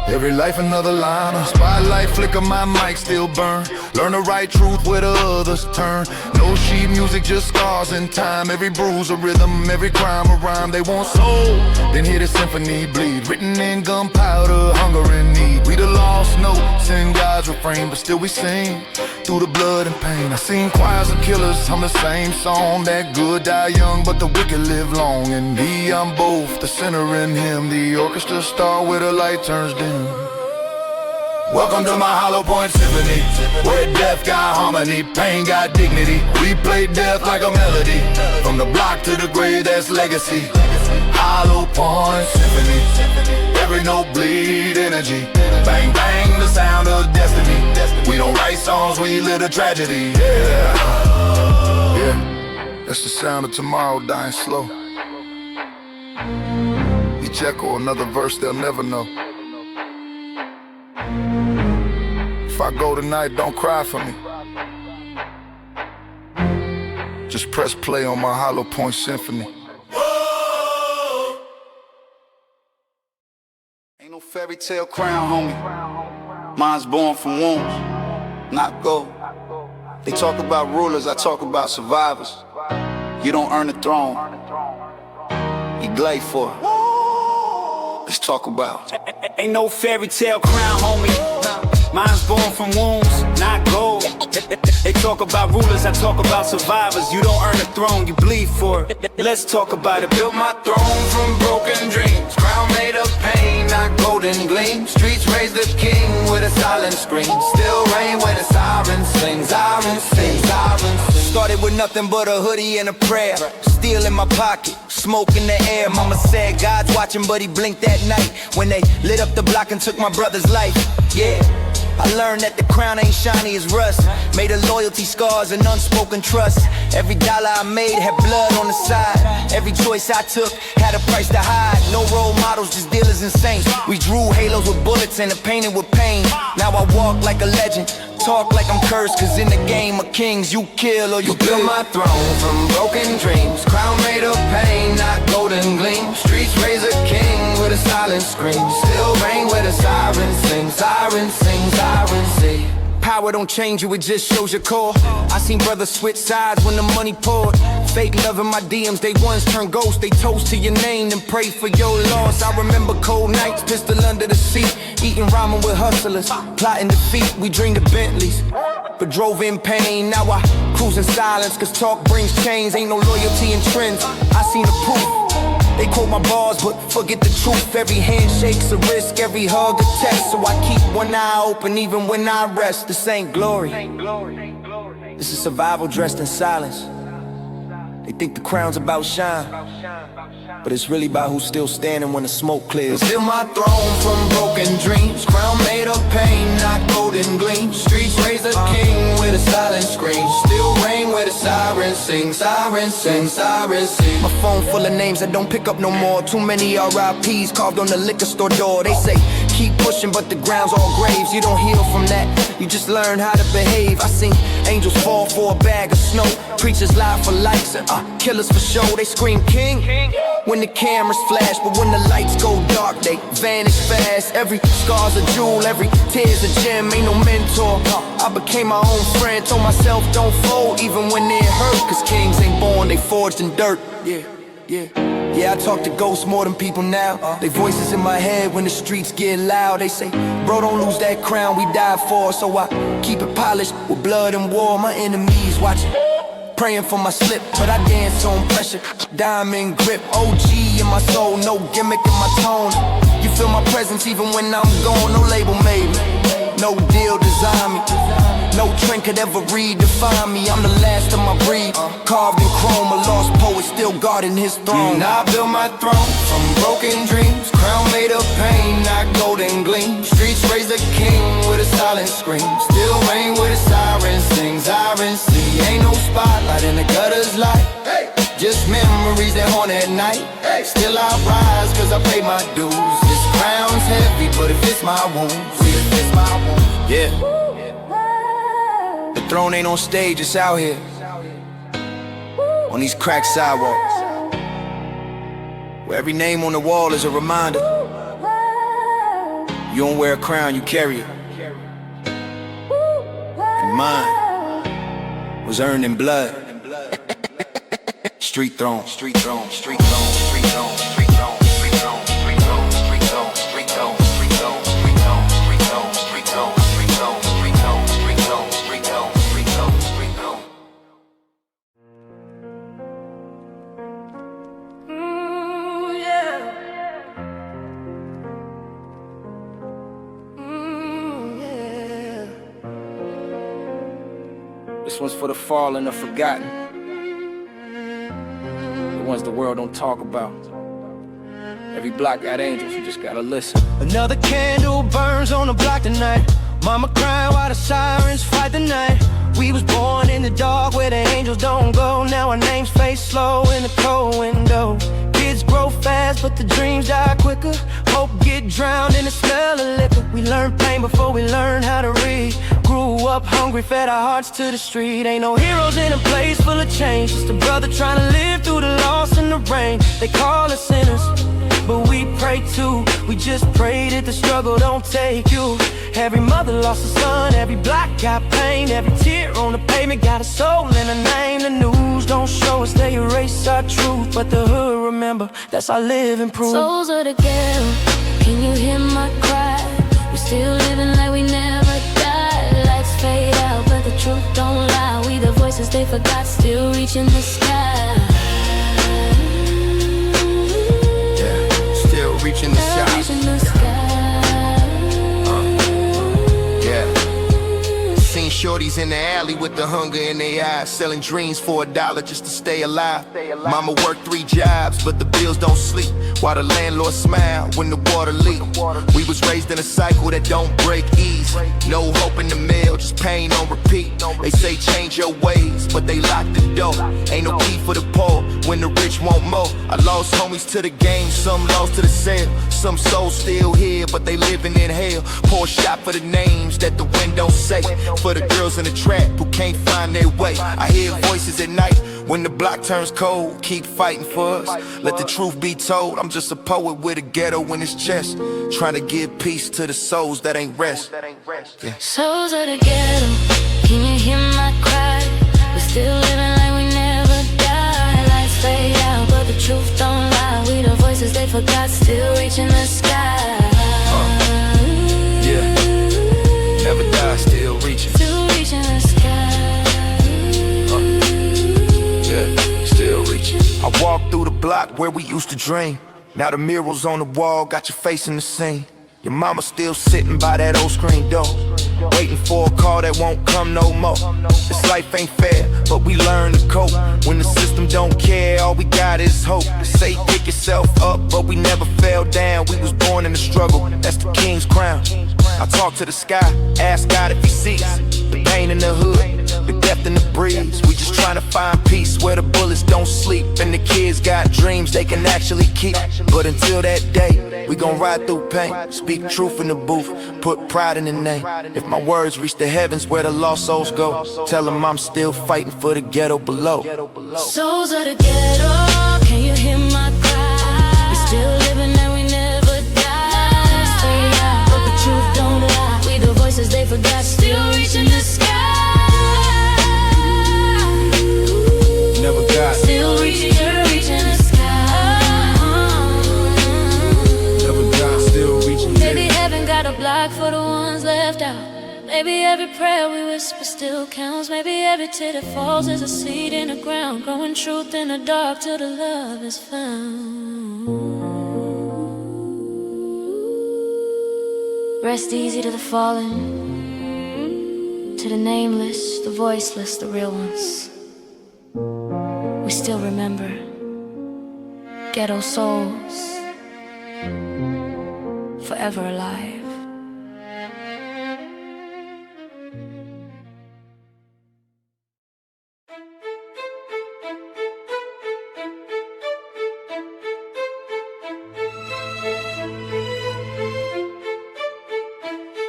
every life another liner. Spotlight flicker, my mic still burn. Learn the right truth where the others turn. No sheet music, just scars in time. Every bruise a rhythm, every crime a rhyme. They want soul, then hear the symphony bleed. Written in gunpowder, hunger and need. We the lost notes in God's refrain, but still we sing through the blood and pain. I seen choirs of killers hum the same song. That good die young, but the wicked live long. And me, I'm both, the sinner and him. The orchestra star where the light turns dim. Welcome to my Hollow Point Symphony, where death got harmony, pain got dignity. We play death like a melody, from the block to the grave, that's legacy. Hollow Point Symphony, every note bleed energy. Bang bang, the sound of destiny. We don't write songs, we live a tragedy. Yeah, that's the sound of tomorrow dying slow. Each echo, another verse they'll never know. If I go tonight, don't cry for me. Just press play on my Hollow Point Symphony. Ain't no fairy tale crown, homie. Mine's born from wounds, not gold. They talk about rulers, I talk about survivors. You don't earn a throne, you glade for it. Let's talk about. Ain't no fairy tale crown, homie. Mine's born from wounds, not gold. They talk about rulers, I talk about survivors. You don't earn a throne, you bleed for it. Let's talk about it. Built my throne from broken dreams. Crown made of pain, not golden gleam. Streets raise the king with a silent scream. Still rain where the siren sings. Siren sings, siren sings. Started with nothing but a hoodie and a prayer. Steel in my pocket, smoke in the air. Mama said God's watching, but he blinked that night when they lit up the block and took my brother's life. Yeah, I learned that the crown ain't shiny as rust. Made of loyalty scars and unspoken trust. Every dollar I made had blood on the side. Every choice I took had a price to hide. No role models, just dealers and saints. We drew halos with bullets and painted with pain. Now I walk like a legend, talk like I'm cursed, cause in the game of kings, you kill or you build my throne from broken dreams. Crown made of pain, not golden gleam. Streets raise a king with a silent scream. Still rain where the sirens sing, sirens sing, sirens sing. Power don't change you, it just shows your core. I seen brothers switch sides when the money poured. Fake love in my DMs, they once turn ghosts. They toast to your name and pray for your loss. I remember cold nights, pistol under the seat, eating ramen with hustlers, plotting defeat. We dreamed of Bentleys, but drove in pain. Now I cruise in silence, cause talk brings change. Ain't no loyalty in trends, I seen the proof. They quote my bars, but forget the truth. Every handshake's a risk, every hug a test. So I keep one eye open even when I rest. This ain't glory, this is survival dressed in silence. They think the crown's about shine, but it's really about who's still standing when the smoke clears. Build my throne from broken dreams. Crown made of pain, not golden gleam. Streets raise a king with a silent scream. Still rain where the sirens sing, sirens sing, sirens sing. My phone full of names that don't pick up no more. Too many RIPs carved on the liquor store door. They say keep pushing, but the ground's all graves. You don't heal from that, you just learn how to behave. I seen angels fall for a bag of snow. Preachers lie for likes and killers for show. They scream king when the cameras flash, but when the lights go dark, they vanish fast. Every scar's a jewel, every tear's a gem. Ain't no mentor, I became my own friend. Told myself don't fold even when it hurt, cause kings ain't born, they forged in dirt. Yeah, I talk to ghosts more than people now. They voices in my head when the streets get loud. They say, bro, don't lose that crown we died for. So I keep it polished with blood and war. My enemies watching, praying for my slip, but I dance on pressure. Diamond grip, OG in my soul, no gimmick in my tone. You feel my presence even when I'm gone. No label made me, no deal design me. No trend could ever redefine me. I'm the last of my breed, carved in chrome. A lost poet still guarding his throne. And I built my throne from broken dreams. Crown made of pain, not golden gleam. Streets raise a king with a silent scream. Still rain with a siren sing, siren see. Ain't no spotlight in the gutter's light, just memories that haunt at night. Still I rise cause I pay my dues. This crown's heavy, but it fits my wounds. It fits my wounds. Yeah. The throne ain't on stage, it's out here on these cracked sidewalks, where every name on the wall is a reminder. You don't wear a crown, you carry it. And mine was earned in blood. Street throne, street throne, street throne, street throne, street throne, street throne, street throne, street throne, street throne, street throne, street throne, street throne, street throne, street throne, street throne, street throne, street throne, street throne, street throne. This one's for the fallen or forgotten, the ones the world don't talk about. Every block got angels, you just gotta listen. Another candle burns on the block tonight. Mama crying while the sirens fight the night. We was born in the dark where the angels don't go. Now our names fade slow in the cold window. Kids grow fast but the dreams die quicker. Hope get drowned in the smell of liquor. We learn pain before we learn how to read. Grew up hungry, fed our hearts to the street. Ain't no heroes in a place full of change, just a brother trying to live through the loss and the rain. They call us sinners, but we pray too. We just pray that the struggle don't take you. Every mother lost a son, every block got pain. Every tear on the pavement got a soul and a name. The news don't show us, they erase our truth, but the hood remember, that's our living proof. Souls of the ghetto, can you hear my cry? We're still living like we never died. Lights fade out, but the truth don't lie. We the voices they forgot, still reaching the sky. Still reaching the sky. Seen shorties in the alley with the hunger in their eyes, selling dreams for $1 just to stay alive. Mama worked 3 jobs, but the bills don't sleep, while the landlord smile when the water leak. We was raised in a cycle that don't break ease. No hope in the mail, just pain on repeat. They say change your ways, but they lock the door. Ain't no key for the poor when the rich want more. I lost homies to the game, some lost to the sale. Some souls still here, but they living in hell. Pour a shot for the names that the wind don't say. For the girls in the trap who can't find their way. I hear voices at night when the block turns cold. Keep fighting for us, let the truth be told. I'm just a poet with a ghetto in his chest, trying to give peace to the souls that ain't rest. Yeah. Souls of the ghetto, can you hear my cry? We're still living like we never die. Lights fade out, but the truth don't lie. We the voices they forgot, still reaching the sky. Yeah, never die, still reaching. Still reaching the sky. Yeah, still reaching. I walk through the block where we used to dream. Now the murals on the wall got your face in the scene. Your mama still sitting by that old screen door, waiting for a call that won't come no more. This life ain't fair, but we learn to cope. When the system don't care, all we got is hope. They say pick yourself up, but we never fell down. We was born in the struggle, that's the king's crown. I talk to the sky, ask God if he sees the pain in the hood, the depth in the breeze. We just trying to find peace where the bullets don't sleep, and the kids got dreams they can actually keep. But until that day, we gon' ride through pain, speak truth in the booth, put pride in the name. If my words reach the heavens where the lost souls go, tell them I'm still fighting for the ghetto below. Souls of the ghetto, can you hear my cry? We're still living and we never die. Stay out, but the truth don't lie. We the voices they forgot, still reaching the sky. Never got. Still reaching the sky. Never got, still reaching. Maybe heaven got a block for the ones left out. Maybe every prayer we whisper still counts. Maybe every tear that falls is a seed in the ground, growing truth in the dark till the love is found. Rest easy to the fallen, to the nameless, the voiceless, the real ones. We still remember ghetto souls, forever alive.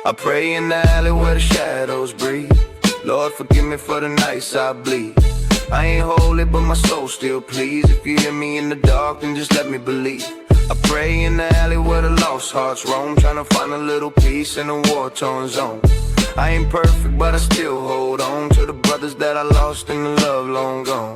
I pray in the alley where the shadows breathe. Lord, forgive me for the nights I bleed. I ain't holy, but my soul still please. If you hear me in the dark, then just let me believe. I pray in the alley where the lost hearts roam, trying to find a little peace in a war-torn zone. I ain't perfect, but I still hold on to the brothers that I lost and the love long gone.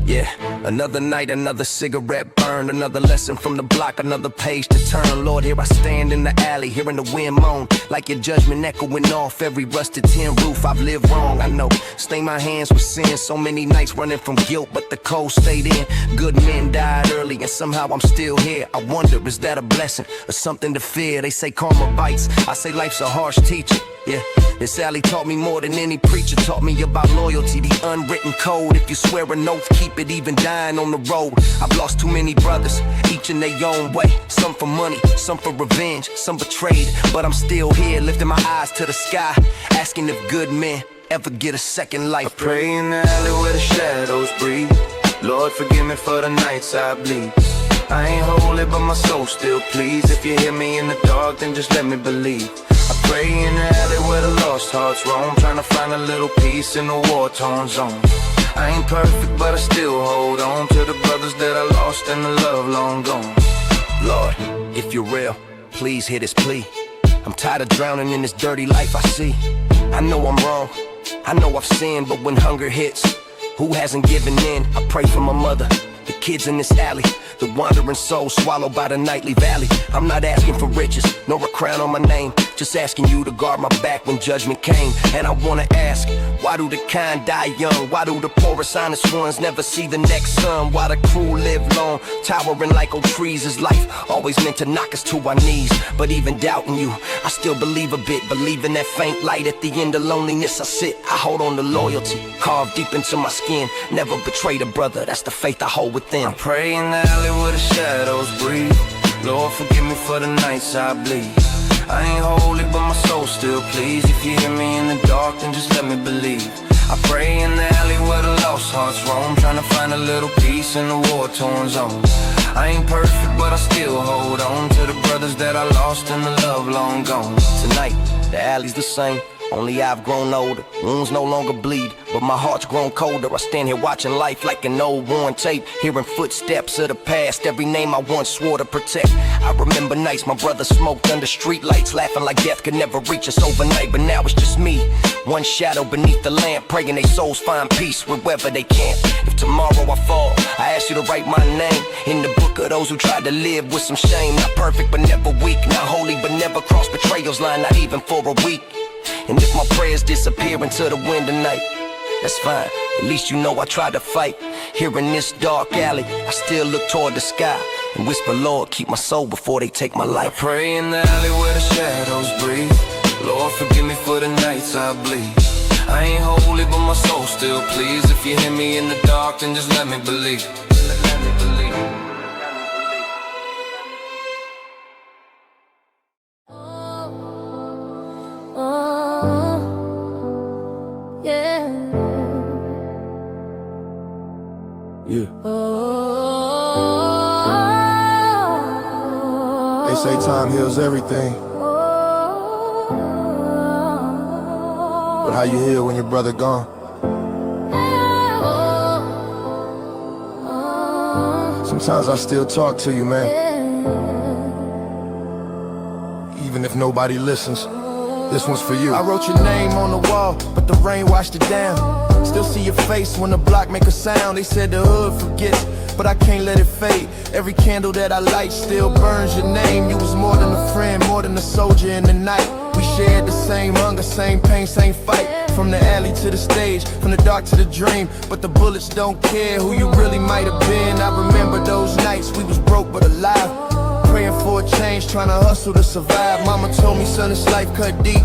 Yeah, another night, another cigarette burned, another lesson from the block, another page to turn. Lord, here I stand in the alley, hearing the wind moan, like your judgment echoing off every rusted tin roof. I've lived wrong, I know, stain my hands with sin. So many nights running from guilt, but the cold stayed in. Good men died early, and somehow I'm still here. I wonder, is that a blessing or something to fear? They say karma bites, I say life's a harsh teacher. Yeah, this alley taught me more than any preacher taught me about loyalty, the unwritten code. If you swear an oath, keep it, even dying on the road. I've lost too many brothers, each in their own way. Some for money, some for revenge, some betrayed. But I'm still here, lifting my eyes to the sky, asking if good men ever get a second life. I pray in the alley where the shadows breathe. Lord, forgive me for the nights I bleed. I ain't holy, but my soul still please. If you hear me in the dark, then just let me believe. I pray in the alley where the lost hearts roam, trying to find a little peace in a war-torn zone. I ain't perfect, but I still hold on to the brothers that I lost and the love long gone. Lord, if you're real, please hear this plea. I'm tired of drowning in this dirty life I see. I know I'm wrong, I know I've sinned, but when hunger hits, who hasn't given in? I pray for my mother, the kids in this alley, the wandering souls swallowed by the nightly valley. I'm not asking for riches, nor a crown on my name, just asking you to guard my back when judgment came. And I wanna ask, why do the kind die young? Why do the poorest honest ones never see the next sun? Why the cruel live long, towering like old trees? Is life always meant to knock us to our knees? But even doubting you, I still believe a bit. Believe in that faint light at the end of loneliness I sit. I hold on to loyalty, carved deep into my skin. Never betrayed a brother, that's the faith I hold within. I pray in the alley where the shadows breathe. Lord, forgive me for the nights I bleed. I ain't holy, but my soul still please. If you hear me in the dark, then just let me believe. I pray in the alley where the lost hearts roam, trying to find a little peace in the war-torn zone. I ain't perfect, but I still hold on to the brothers that I lost and the love long gone. Tonight, the alley's the same, only I've grown older. Wounds no longer bleed, but my heart's grown colder. I stand here watching life like an old worn tape, hearing footsteps of the past, every name I once swore to protect. I remember nights my brother smoked under street lights, laughing like death could never reach us overnight. But now it's just me, one shadow beneath the lamp, praying they souls find peace wherever they can. If tomorrow I fall, I ask you to write my name in the book of those who tried to live with some shame. Not perfect but never weak, not holy but never cross betrayal's line, not even for a week. And if my prayers disappear into the wind tonight, that's fine, at least you know I tried to fight. Here in this dark alley, I still look toward the sky and whisper, Lord, keep my soul before they take my life. I pray in the alley where the shadows breathe. Lord, forgive me for the nights I bleed. I ain't holy, but my soul still please. If you hear me in the dark, then just let me believe. Let me believe. Yeah. They say time heals everything, but how you heal when your brother gone? Sometimes I still talk to you, man, even if nobody listens. This one's for you. I wrote your name on the wall, but the rain washed it down. Still see your face when the block make a sound. They said the hood forgets, but I can't let it fade. Every candle that I light still burns your name. You was more than a friend, more than a soldier in the night. We shared the same hunger, same pain, same fight. From the alley to the stage, from the dark to the dream. But the bullets don't care who you really might have been. I remember those nights we was broke but alive, praying for a change, trying to hustle to survive. Mama told me, son, this life cut deep.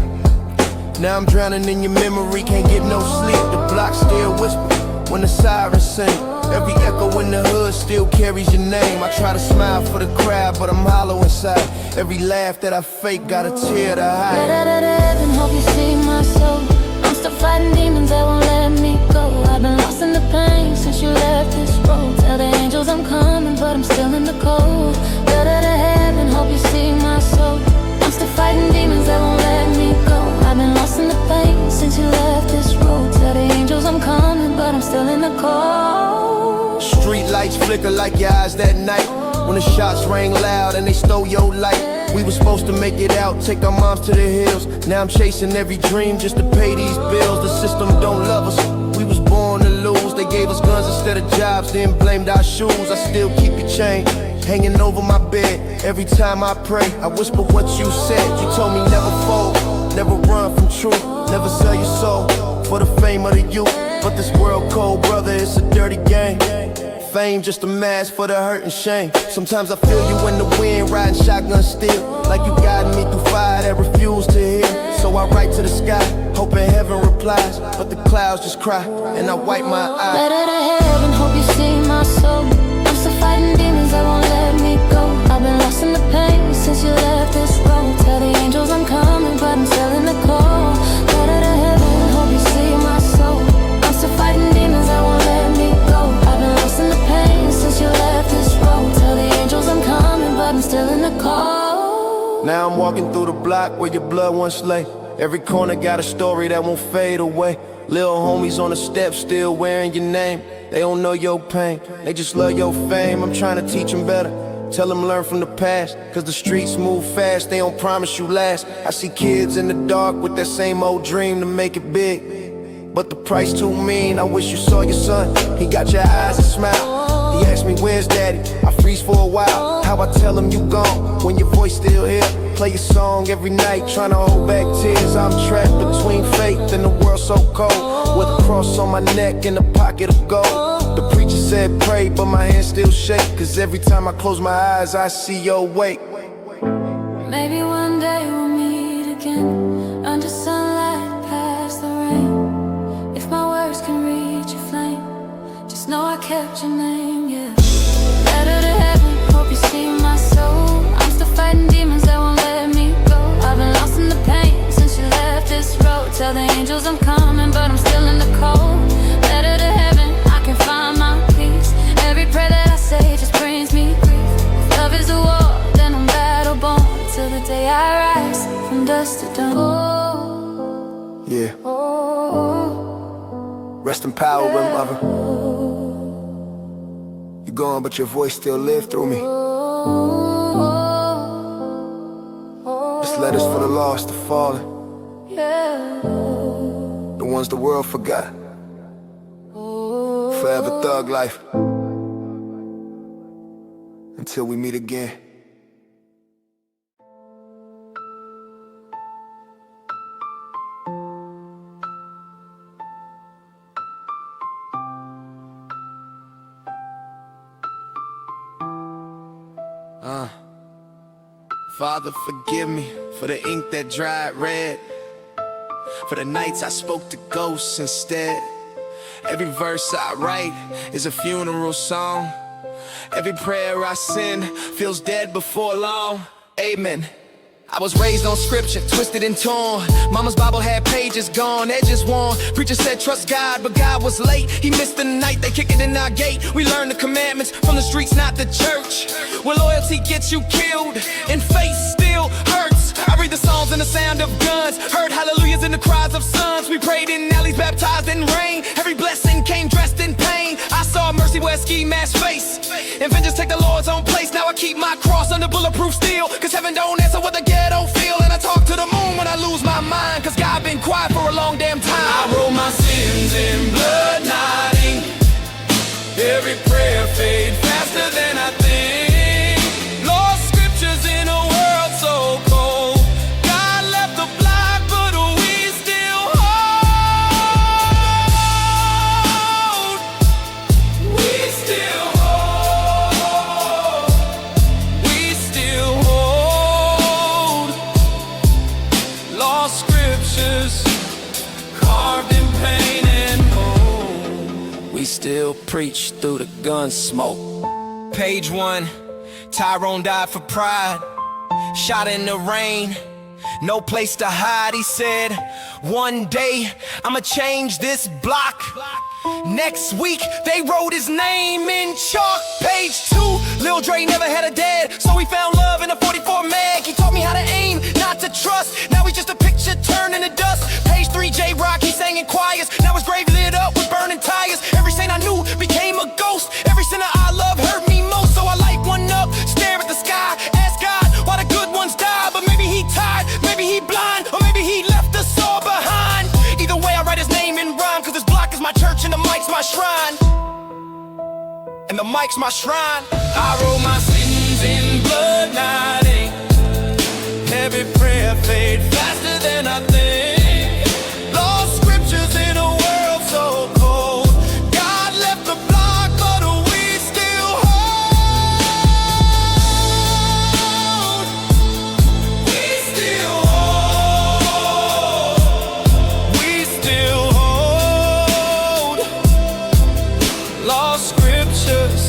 Now I'm drowning in your memory, can't get no sleep. The block still whisper when the sirens sing. Every echo in the hood still carries your name. I try to smile for the crowd, but I'm hollow inside. Every laugh that I fake got a tear to hide. Right out of heaven, hope you see my soul. I'm still fighting demons that won't let me go. I've been lost in the pain since you left this road. Tell the angels I'm coming, but I'm still in the cold. Right out of heaven, hope you see my soul. I'm still fighting demons that won't let me go. I've been lost in the pain since you left this road. Tell the angels I'm coming, but I'm still in the cold. Street lights flicker like your eyes that night, when the shots rang loud and they stole your light. We were supposed to make it out, take our moms to the hills. Now I'm chasing every dream just to pay these bills. The system don't love us, we was born to lose. They gave us guns instead of jobs, then blamed our shoes. I still keep your chain hanging over my bed. Every time I pray, I whisper what you said. You told me never fold, never run from truth, never sell your soul for the fame of the youth. But this world cold, brother, it's a dirty game. Fame just a mask for the hurt and shame. Sometimes I feel you in the wind, riding shotgun still, like you guiding me through fire that refuse to heal. So I write to the sky, hoping heaven replies, but the clouds just cry, and I wipe my eyes. Right out of heaven, hope you see my soul. I'm still fighting demons that won't let me go. I've been lost in the pain since you left this road. Tell the angels I'm coming, but I'm still in the cold. Right out of heaven, hope you see my soul. I'm still fighting demons that won't let me go. I've been lost in the pain since you left this road. Tell the angels I'm coming, but I'm still in the cold. Now I'm walking through the block where your blood once lay. Every corner got a story that won't fade away. Little homies on the steps still wearing your name. They don't know your pain, they just love your fame. I'm trying to teach them better, tell them learn from the past, cause the streets move fast, they don't promise you last. I see kids in the dark with that same old dream to make it big, but the price too mean. I wish you saw your son, he got your eyes and smile. He asked me where's daddy, I freeze for a while. How I tell him you gone, when your voice still here. Play your song every night, trying to hold back tears. I'm trapped between faith and the world so cold, with a cross on my neck and a pocket of gold. The preacher said pray, but my hands still shake, cause every time I close my eyes I see your wake. Maybe one day we'll meet again, under sunlight past the rain. If my words can reach a flame, just know I kept your name, yeah. Letter to heaven, hope you see my soul. I'm still fighting demons that won't let me go. I've angels, I'm coming, but I'm still in the cold. Better to heaven, I can find my peace. Every prayer that I say just brings me grief. If love is a war, then I'm battle born till the day I rise from dust to dawn. Oh, Yeah. oh, Rest in power, grandmother. You're gone, but your voice still lives through me. This letter's for the lost, the fallen, yeah. the ones the world forgot. Forever thug life. Until we meet again. Father, forgive me for the ink that dried red, for the nights I spoke to ghosts instead. Every verse I write is a funeral song. Every prayer I send feels dead before long. Amen. I was raised on scripture, twisted and torn. Mama's Bible had pages gone, edges worn. Preacher said trust God, but God was late. He missed the night, they kicked it in our gate. We learned the commandments from the streets, not the church. Where loyalty gets you killed and faith still hurts. I read the songs and the sound of guns, heard hallelujahs and the cries of sons. We prayed in alleys, baptized in rain. Every blessing came dressed in pain. I saw mercy wear ski mask face, and vengeance take the Lord's own place. Now I keep my cross under bulletproof steel, cause heaven don't answer what the ghetto feel. And I talk to the moon when I lose my mind, cause God been quiet for a long damn time. I wrote my sins in blood, not ink. Every prayer fade faster than I think. Lost scriptures in a world so cold. God left the block, but we still hold. We still hold. We still hold. Lost scriptures carved in pain and hope. We still preach through the gun smoke. Page 1, Tyrone died for pride. Shot in the rain, no place to hide. He said, one day I'ma change this block. Next week they wrote his name in chalk. Page 2, Lil Dre never had a dad, so he found love in a 44 mag. He taught me how to aim, not to trust. Now he's just a picture turning to dust. Page 3, J-Rock, he sang in choirs. Now his grave lit up with burning tires. Every saint I knew became a ghost. Every sinner I love hurt me most. So I light one up, stare at the sky, ask God why the good ones die. But maybe he tired, maybe he blind, or maybe he left us all behind. Either way I write his name in rhyme, cause this block is my church and the mic's my shrine. And the mic's my shrine. I wrote my sins in blood, not ink. Every prayer fade faster than I think. Lost scriptures in a world so cold. God left the block, but we still hold. We still hold. We still hold. Lost scriptures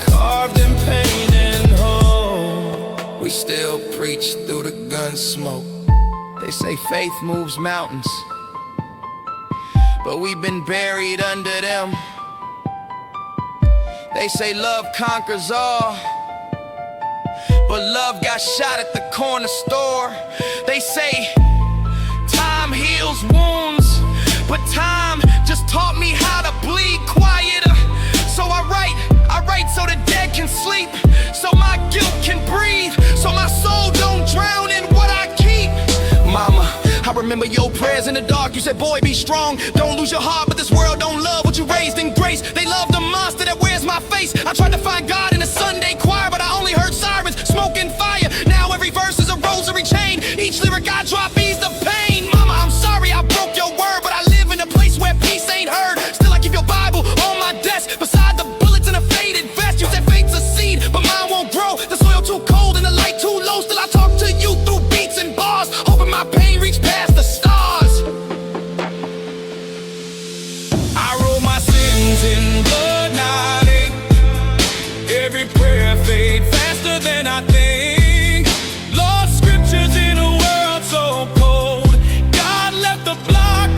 carved in pain and hope. We still preach through the gun smoke. They say faith moves mountains, but we've been buried under them. They say love conquers all, but love got shot at the corner store. They say time heals wounds, but time just taught me how to bleed quieter. So I write so the dead can sleep, so my guilt can breathe, so my soul don't drown in what I keep. Mama, I remember your prayers in the dark. You said, boy, be strong, don't lose your heart. But this world don't love what you raised in grace. They love the monster that wears my face. I tried to find God in a Sunday choir, but I only heard sirens, smoke and fire. Now every verse is a rosary chain. Each lyric I drop ease the pain. Mama, I'm sorry I broke your word, but I live in a place where peace ain't heard. Still I keep your Bible on my desk, beside the bullets in a faded vest. You said faith's a seed, but mine won't grow. The soil too cold and the light too low. Still I talk to you through beats and bars, hoping my pain reach past the stars. I wrote my sins in blood, not ink. Every prayer fade faster than I think. Lost scriptures in a world so cold. God left the block,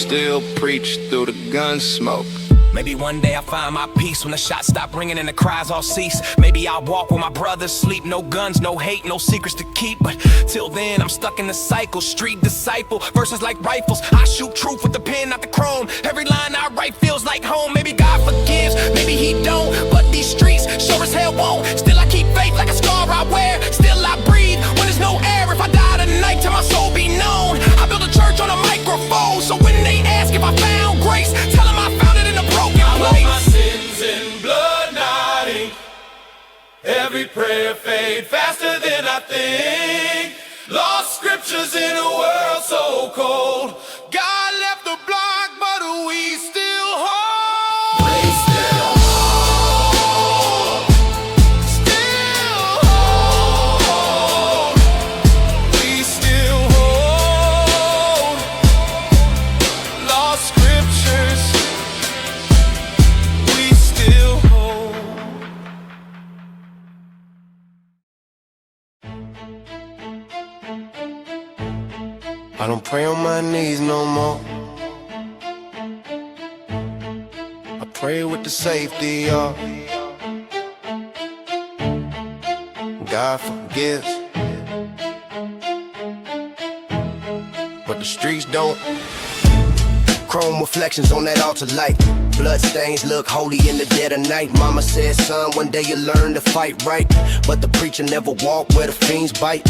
still preach through the gun smoke. Maybe one day I'll find my peace when the shots stop ringing and the cries all cease. Maybe I'll walk where my brothers sleep. No guns, no hate, no secrets to keep. But till then I'm stuck in the cycle. Street disciple, verses like rifles. I shoot truth with the pen, not the chrome. Every line I write feels like home. Maybe God forgives, maybe he don't. But these streets sure as hell won't. Still I keep faith like a scar I wear. Still I breathe when there's no air. If I die tonight, till my soul be known. I built a church on a microphone, so when they ask if I found grace, tell them I found it in a broken place. I want my sins in blood, not ink. Every prayer fade faster than I think. Lost scriptures in a world so cold. God left the block, but we still hold. We still hold. Still hold. We still hold. Lost scriptures. We still hold. I don't pray on my knees no more. I pray with the safety of God forgives, but the streets don't. Chrome reflections on that altar light. Blood stains look holy in the dead of night. Mama said, son, one day you'll learn to fight right. But the preacher never walked where the fiends bite.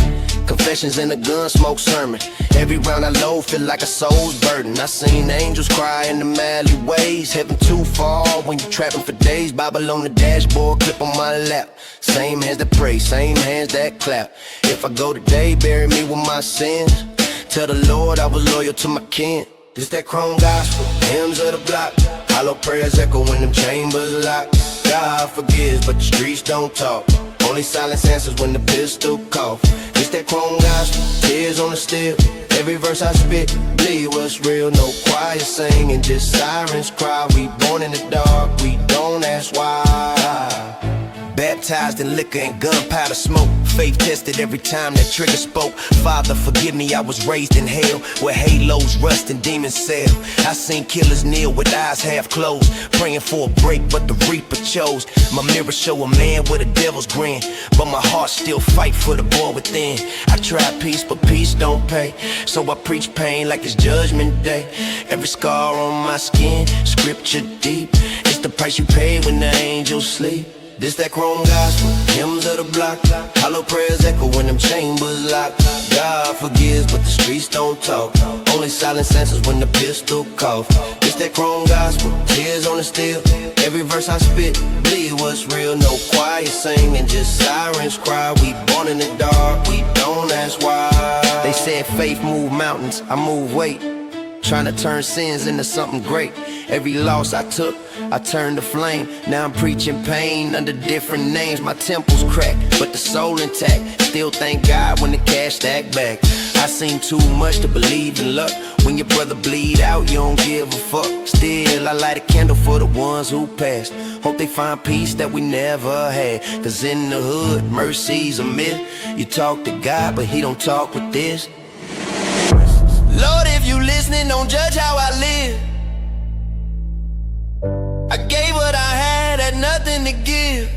Confessions in a gun smoke sermon. Every round I load feel like a soul's burden. I seen angels cry in the alleyways. Heaven too far when you trapping for days. Bible on the dashboard, clip on my lap. Same hands that pray, same hands that clap. If I go today, bury me with my sins. Tell the Lord I was loyal to my kin. This that chrome gospel, hymns of the block. Hollow prayers echo when them chambers lock. God forgives, but the streets don't talk. Only silence answers when the pistol cough. This that chrome gospel, tears on the steel. Every verse I spit, believe what's real. No choir singing, just sirens cry. We born in the dark, we don't ask why. Baptized in liquor and gunpowder smoke. Faith tested every time that trigger spoke. Father, forgive me, I was raised in hell, where halos rust and demons sail. I seen killers kneel with eyes half closed, praying for a break, but the reaper chose. My mirror show a man with a devil's grin, but my heart still fight for the boy within. I try peace, but peace don't pay, so I preach pain like it's judgment day. Every scar on my skin, scripture deep. It's the price you pay when the angels sleep. This that chrome gospel, hymns of the block. Hollow prayers echo when them chambers lock. God forgives, but the streets don't talk. Only silence answers when the pistol cough. This that chrome gospel, tears on the steel. Every verse I spit, believe what's real. No choir singing, just sirens cry. We born in the dark, we don't ask why. They said faith move mountains, I move weight. Trying to turn sins into something great. Every loss I took, I turned to flame. Now I'm preaching pain under different names. My temple's cracked, but the soul intact. Still thank God when the cash stack back. I seen too much to believe in luck. When your brother bleed out, you don't give a fuck. Still, I light a candle for the ones who passed. Hope they find peace that we never had. Cause in the hood, mercy's a myth. You talk to God, but he don't talk with this. Lord, if you listening, don't judge how I live. I gave what I had nothing to give.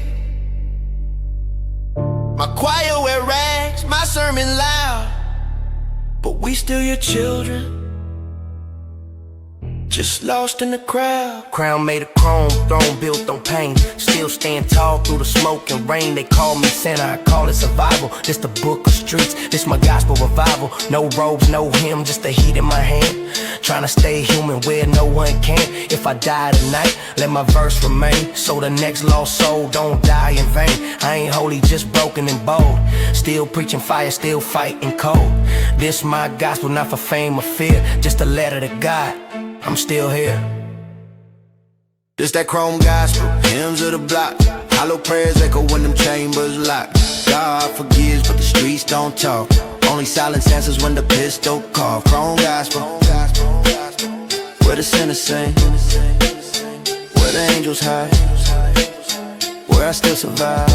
My choir wear rags, my sermon loud, but we still your children, just lost in the crowd. Crown made of chrome, throne built on pain. Still stand tall through the smoke and rain. They call me Santa, I call it survival. This the book of streets, this my gospel revival. No robes, no hymn, just the heat in my hand. Trying to stay human where no one can. If I die tonight, let my verse remain, so the next lost soul don't die in vain. I ain't holy, just broken and bold. Still preaching fire, still fighting cold. This my gospel, not for fame or fear, just a letter to God, I'm still here. This that chrome gospel, hymns of the block. Hollow prayers echo when them chambers lock. God forgives, but the streets don't talk. Only silence answers when the pistol cough. Chrome gospel, where the sinners sing, where the angels hide, where I still survive.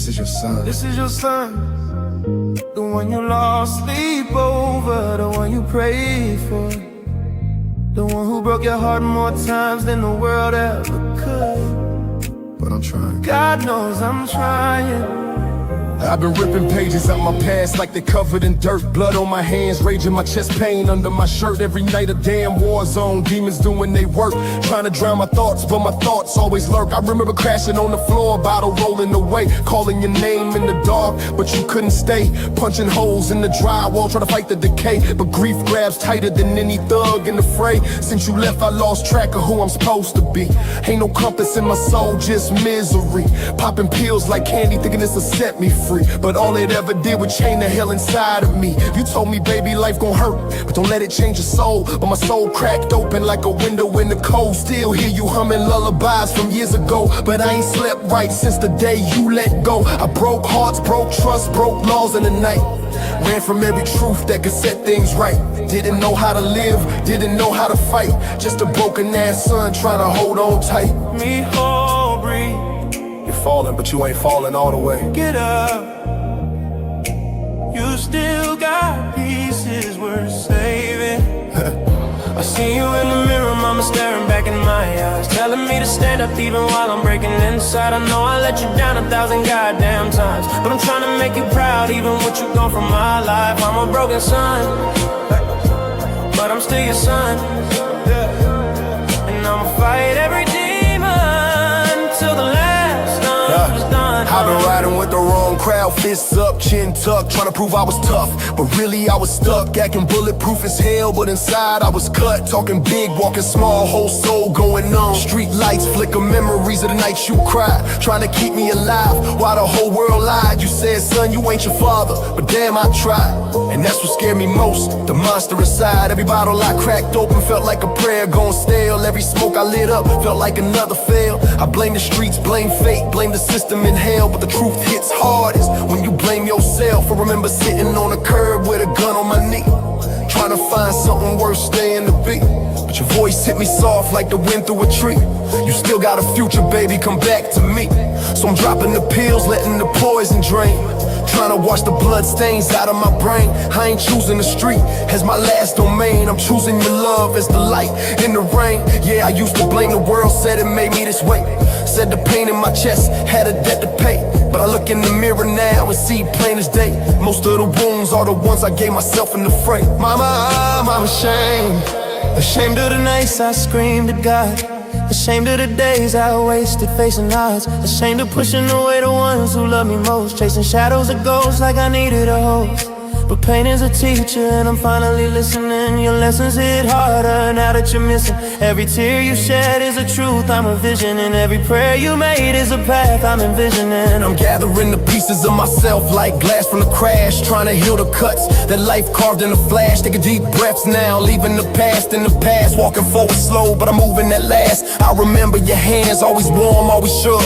this is your son. This is your son, the one you lost sleep over, the one you prayed for, the one who broke your heart more times than the world ever could. But I'm trying. God knows I'm trying. I've been ripping pages out my past like they covered in dirt. Blood on my hands, raging my chest pain under my shirt. Every night a damn war zone, demons doing they work. Trying to drown my thoughts, but my thoughts always lurk. I remember crashing on the floor, bottle rolling away, calling your name in the dark, but you couldn't stay. Punching holes in the drywall, trying to fight the decay. But grief grabs tighter than any thug in the fray. Since you left, I lost track of who I'm supposed to be. Ain't no compass in my soul, just misery. Popping pills like candy, thinking this'll set me free. But all it ever did was chain the hell inside of me. You told me, baby, life gon' hurt, but don't let it change your soul. But my soul cracked open like a window in the cold. Still hear you humming lullabies from years ago, but I ain't slept right since the day you let go. I broke hearts, broke trust, broke laws in the night. Ran from every truth that could set things right. Didn't know how to live, didn't know how to fight. Just a broken ass son trying to hold on tight. Me whole breathe. You're falling, but you ain't falling all the way. Get up. You still got pieces worth saving. I see you in the mirror, mama, staring back in my eyes, telling me to stand up even while I'm breaking inside. I know I let you down 1,000 goddamn times, but I'm trying to make you proud even with you gone from my life. I'm a broken son, but I'm still your son, and I'ma fight every demon till the last gun is done. I've been riding with the wrong crowd, fists up, chin tucked, trying to prove I was tough, but really I was stuck, acting bulletproof as hell, but inside I was cut. Talking big, walking small, whole soul going numb. Street lights flicker memories of the nights you cried, trying to keep me alive while the whole world lied. You said, son, you ain't your father, but damn, I tried. And that's what scared me most, the monster inside. Every bottle I cracked open felt like a prayer gone stale. Every smoke I lit up felt like another fail. I blame the streets, blame fate, blame the system in hell, but the truth hits hardest when you blame yourself. I remember sitting on a curb with a gun on my knee, trying to find something worth staying to be. But your voice hit me soft like the wind through a tree. You still got a future, baby, come back to me. So I'm dropping the pills, letting the poison drain, trying to wash the blood stains out of my brain. I ain't choosing the street as my last domain. I'm choosing your love as the light in the rain. Yeah, I used to blame the world, said it made me this way. Said the pain in my chest had a debt to pay. But I look in the mirror now and see plain as day. Most of the wounds are the ones I gave myself in the fray. Mama, I'm ashamed. Ashamed of the nights I screamed at God, ashamed of the days I wasted facing odds, ashamed of pushing away the ones who love me most, chasing shadows of ghosts like I needed a host. But pain is a teacher and I'm finally listening. Your lessons hit harder now that you're missing. Every tear you shed is a truth I'm envisioning. Every prayer you made is a path I'm envisioning. I'm gathering the pieces of myself like glass from the crash, trying to heal the cuts that life carved in a flash. Taking deep breaths now, leaving the past in the past. Walking forward slow, but I'm moving at last. I remember your hands, always warm, always sure,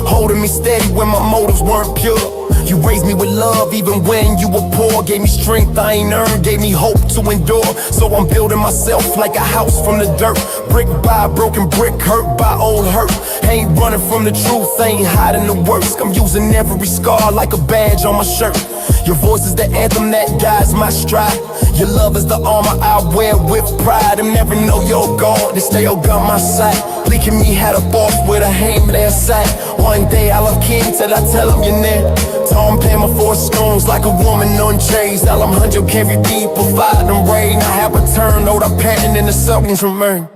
holding me steady when my motives weren't pure. You raised me with love even when you were poor. Gave me strength I ain't earned, gave me hope to endure. So I'm building myself like a house from the dirt, brick by broken brick, hurt by old hurt. Ain't running from the truth, ain't hiding the worst. I'm using every scar like a badge on my shirt. Your voice is the anthem that guides my stride. Your love is the armor I wear with pride. And never know you're gone, to stay on my side. Leaking me had a boss with a hand in their side. One day I love King till I tell him you're near. Tom pay my 4 stones like a woman on chains. Tell him 100 carry deep, provide them rain. I have returned, no, I'm panting in the something's remain.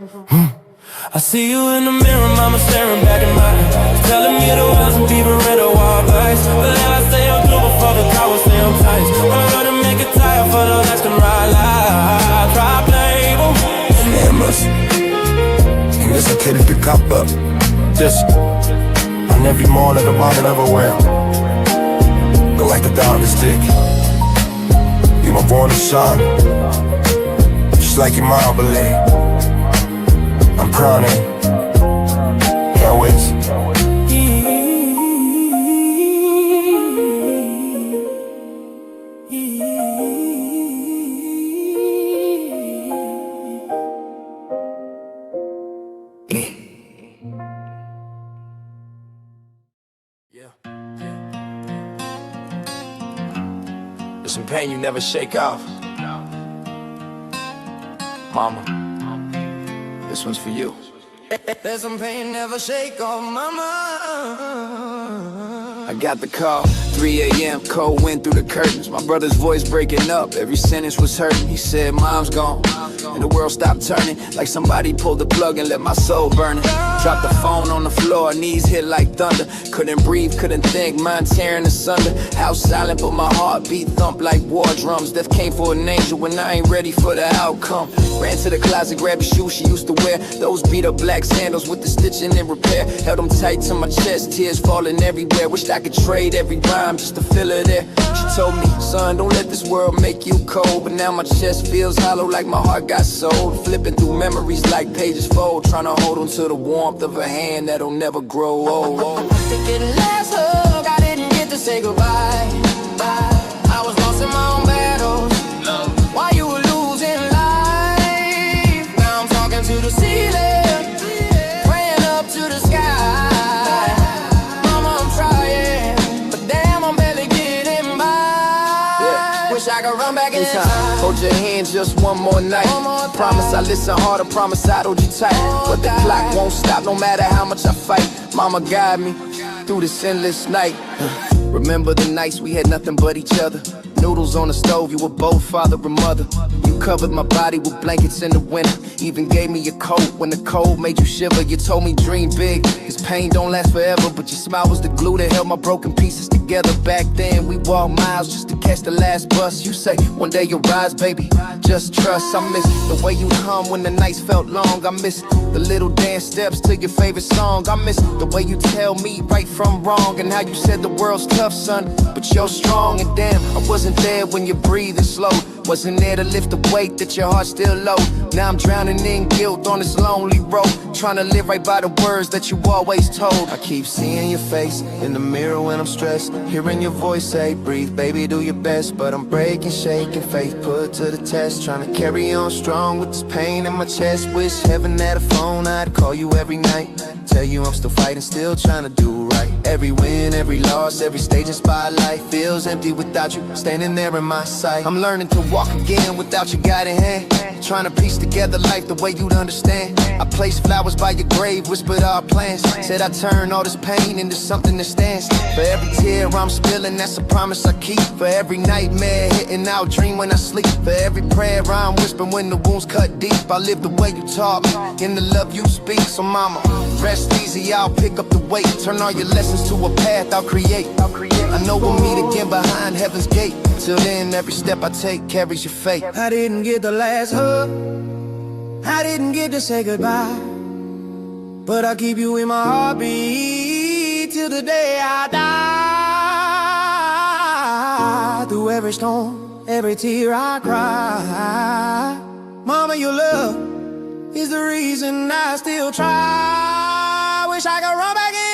I see you in the mirror, mama, staring back in my eyes, telling me the words and people read the wild lies. But then I stay on blue before the cowards stay on tight. I'm gonna make it tired for the last can ride live. Try label Hammers, and this a kid to pick up this on every morning the bottle everywhere. Go like the dog stick. You my born son, just like your mom believe. I'm proud of you. Always. There's some pain you never shake off. Mama, this one's for you. There's some pain never shake off, mama. I got the call, 3 a.m., cold wind through the curtains. My brother's voice breaking up, every sentence was hurting. He said, mom's gone, and the world stopped turning. Like somebody pulled the plug and let my soul burn it. Dropped the phone on the floor, knees hit like thunder. Couldn't breathe, couldn't think, mind tearing asunder. House silent, but my heartbeat thump like war drums. Death came for an angel when I ain't ready for the outcome. Ran to the closet, grabbed a shoe she used to wear. Those beat up black sandals with the stitching and repair. Held them tight to my chest, tears falling everywhere. Wished I could trade every rhyme just to feel her there. She told me, son, don't let this world make you cold. But now my chest feels hollow like my heart got sold. Flipping through memories like pages fold. Trying to hold on to the warmth of a hand that'll never grow old. Thinking last hug, I didn't get to say goodbye. I was lost in my own battles while you were losing life. Now I'm talking to the ceiling, praying up to the sky. Mama, I'm trying, but damn, I'm barely getting by. Wish I could run back in time. Hold your hand just one more night. Promise I listen harder, promise I hold you tight. But the clock won't stop no matter how much I fight. Mama guide me through this endless night. Remember the nights we had nothing but each other. Noodles on the stove, you were both father and mother. You covered my body with blankets in the winter. Even gave me your coat when the cold made you shiver. You told me dream big, cause pain don't last forever. But your smile was the glue that held my broken pieces together. Back then we walked miles just to catch the last bus. You say one day you'll rise, baby, just trust. I miss the way you hum when the nights felt long. I miss the little dance steps to your favorite song. I miss the way you tell me right from wrong. And how you said the world's tough, son, but you're strong. And damn, I wasn't there when you're breathing slow. Wasn't there to lift the weight that your heart still low. Now I'm drowning in guilt on this lonely road, trying to live right by the words that you always told. I keep seeing your face in the mirror when I'm stressed, hearing your voice say, breathe, baby, do your best. But I'm breaking, shaking, faith put to the test, trying to carry on strong with this pain in my chest. Wish heaven had a phone, I'd call you every night, tell you I'm still fighting, still trying to do right. Every win, every loss, every stage in spotlight feels empty without you standing there in my sight. I'm learning to walk again without your guiding hand, trying to piece together life the way you'd understand. I placed flowers by your grave, whispered our plans, said I'd turn all this pain into something that stands. For every tear I'm spilling, that's a promise I keep. For every nightmare hitting, I'll dream when I sleep. For every prayer I'm whispering when the wounds cut deep. I live the way you taught me, in the love you speak. So mama, rest easy, I'll pick up the weight. Turn all your lessons to a path I'll create. I know we'll meet again behind heaven's gate. Till then, every step I take carries your fate. I didn't get the last hug, I didn't get to say goodbye, but I'll keep you in my heartbeat till the day I die. Through every storm, every tear I cry, mama, your love is the reason I still try. Wish I could run back in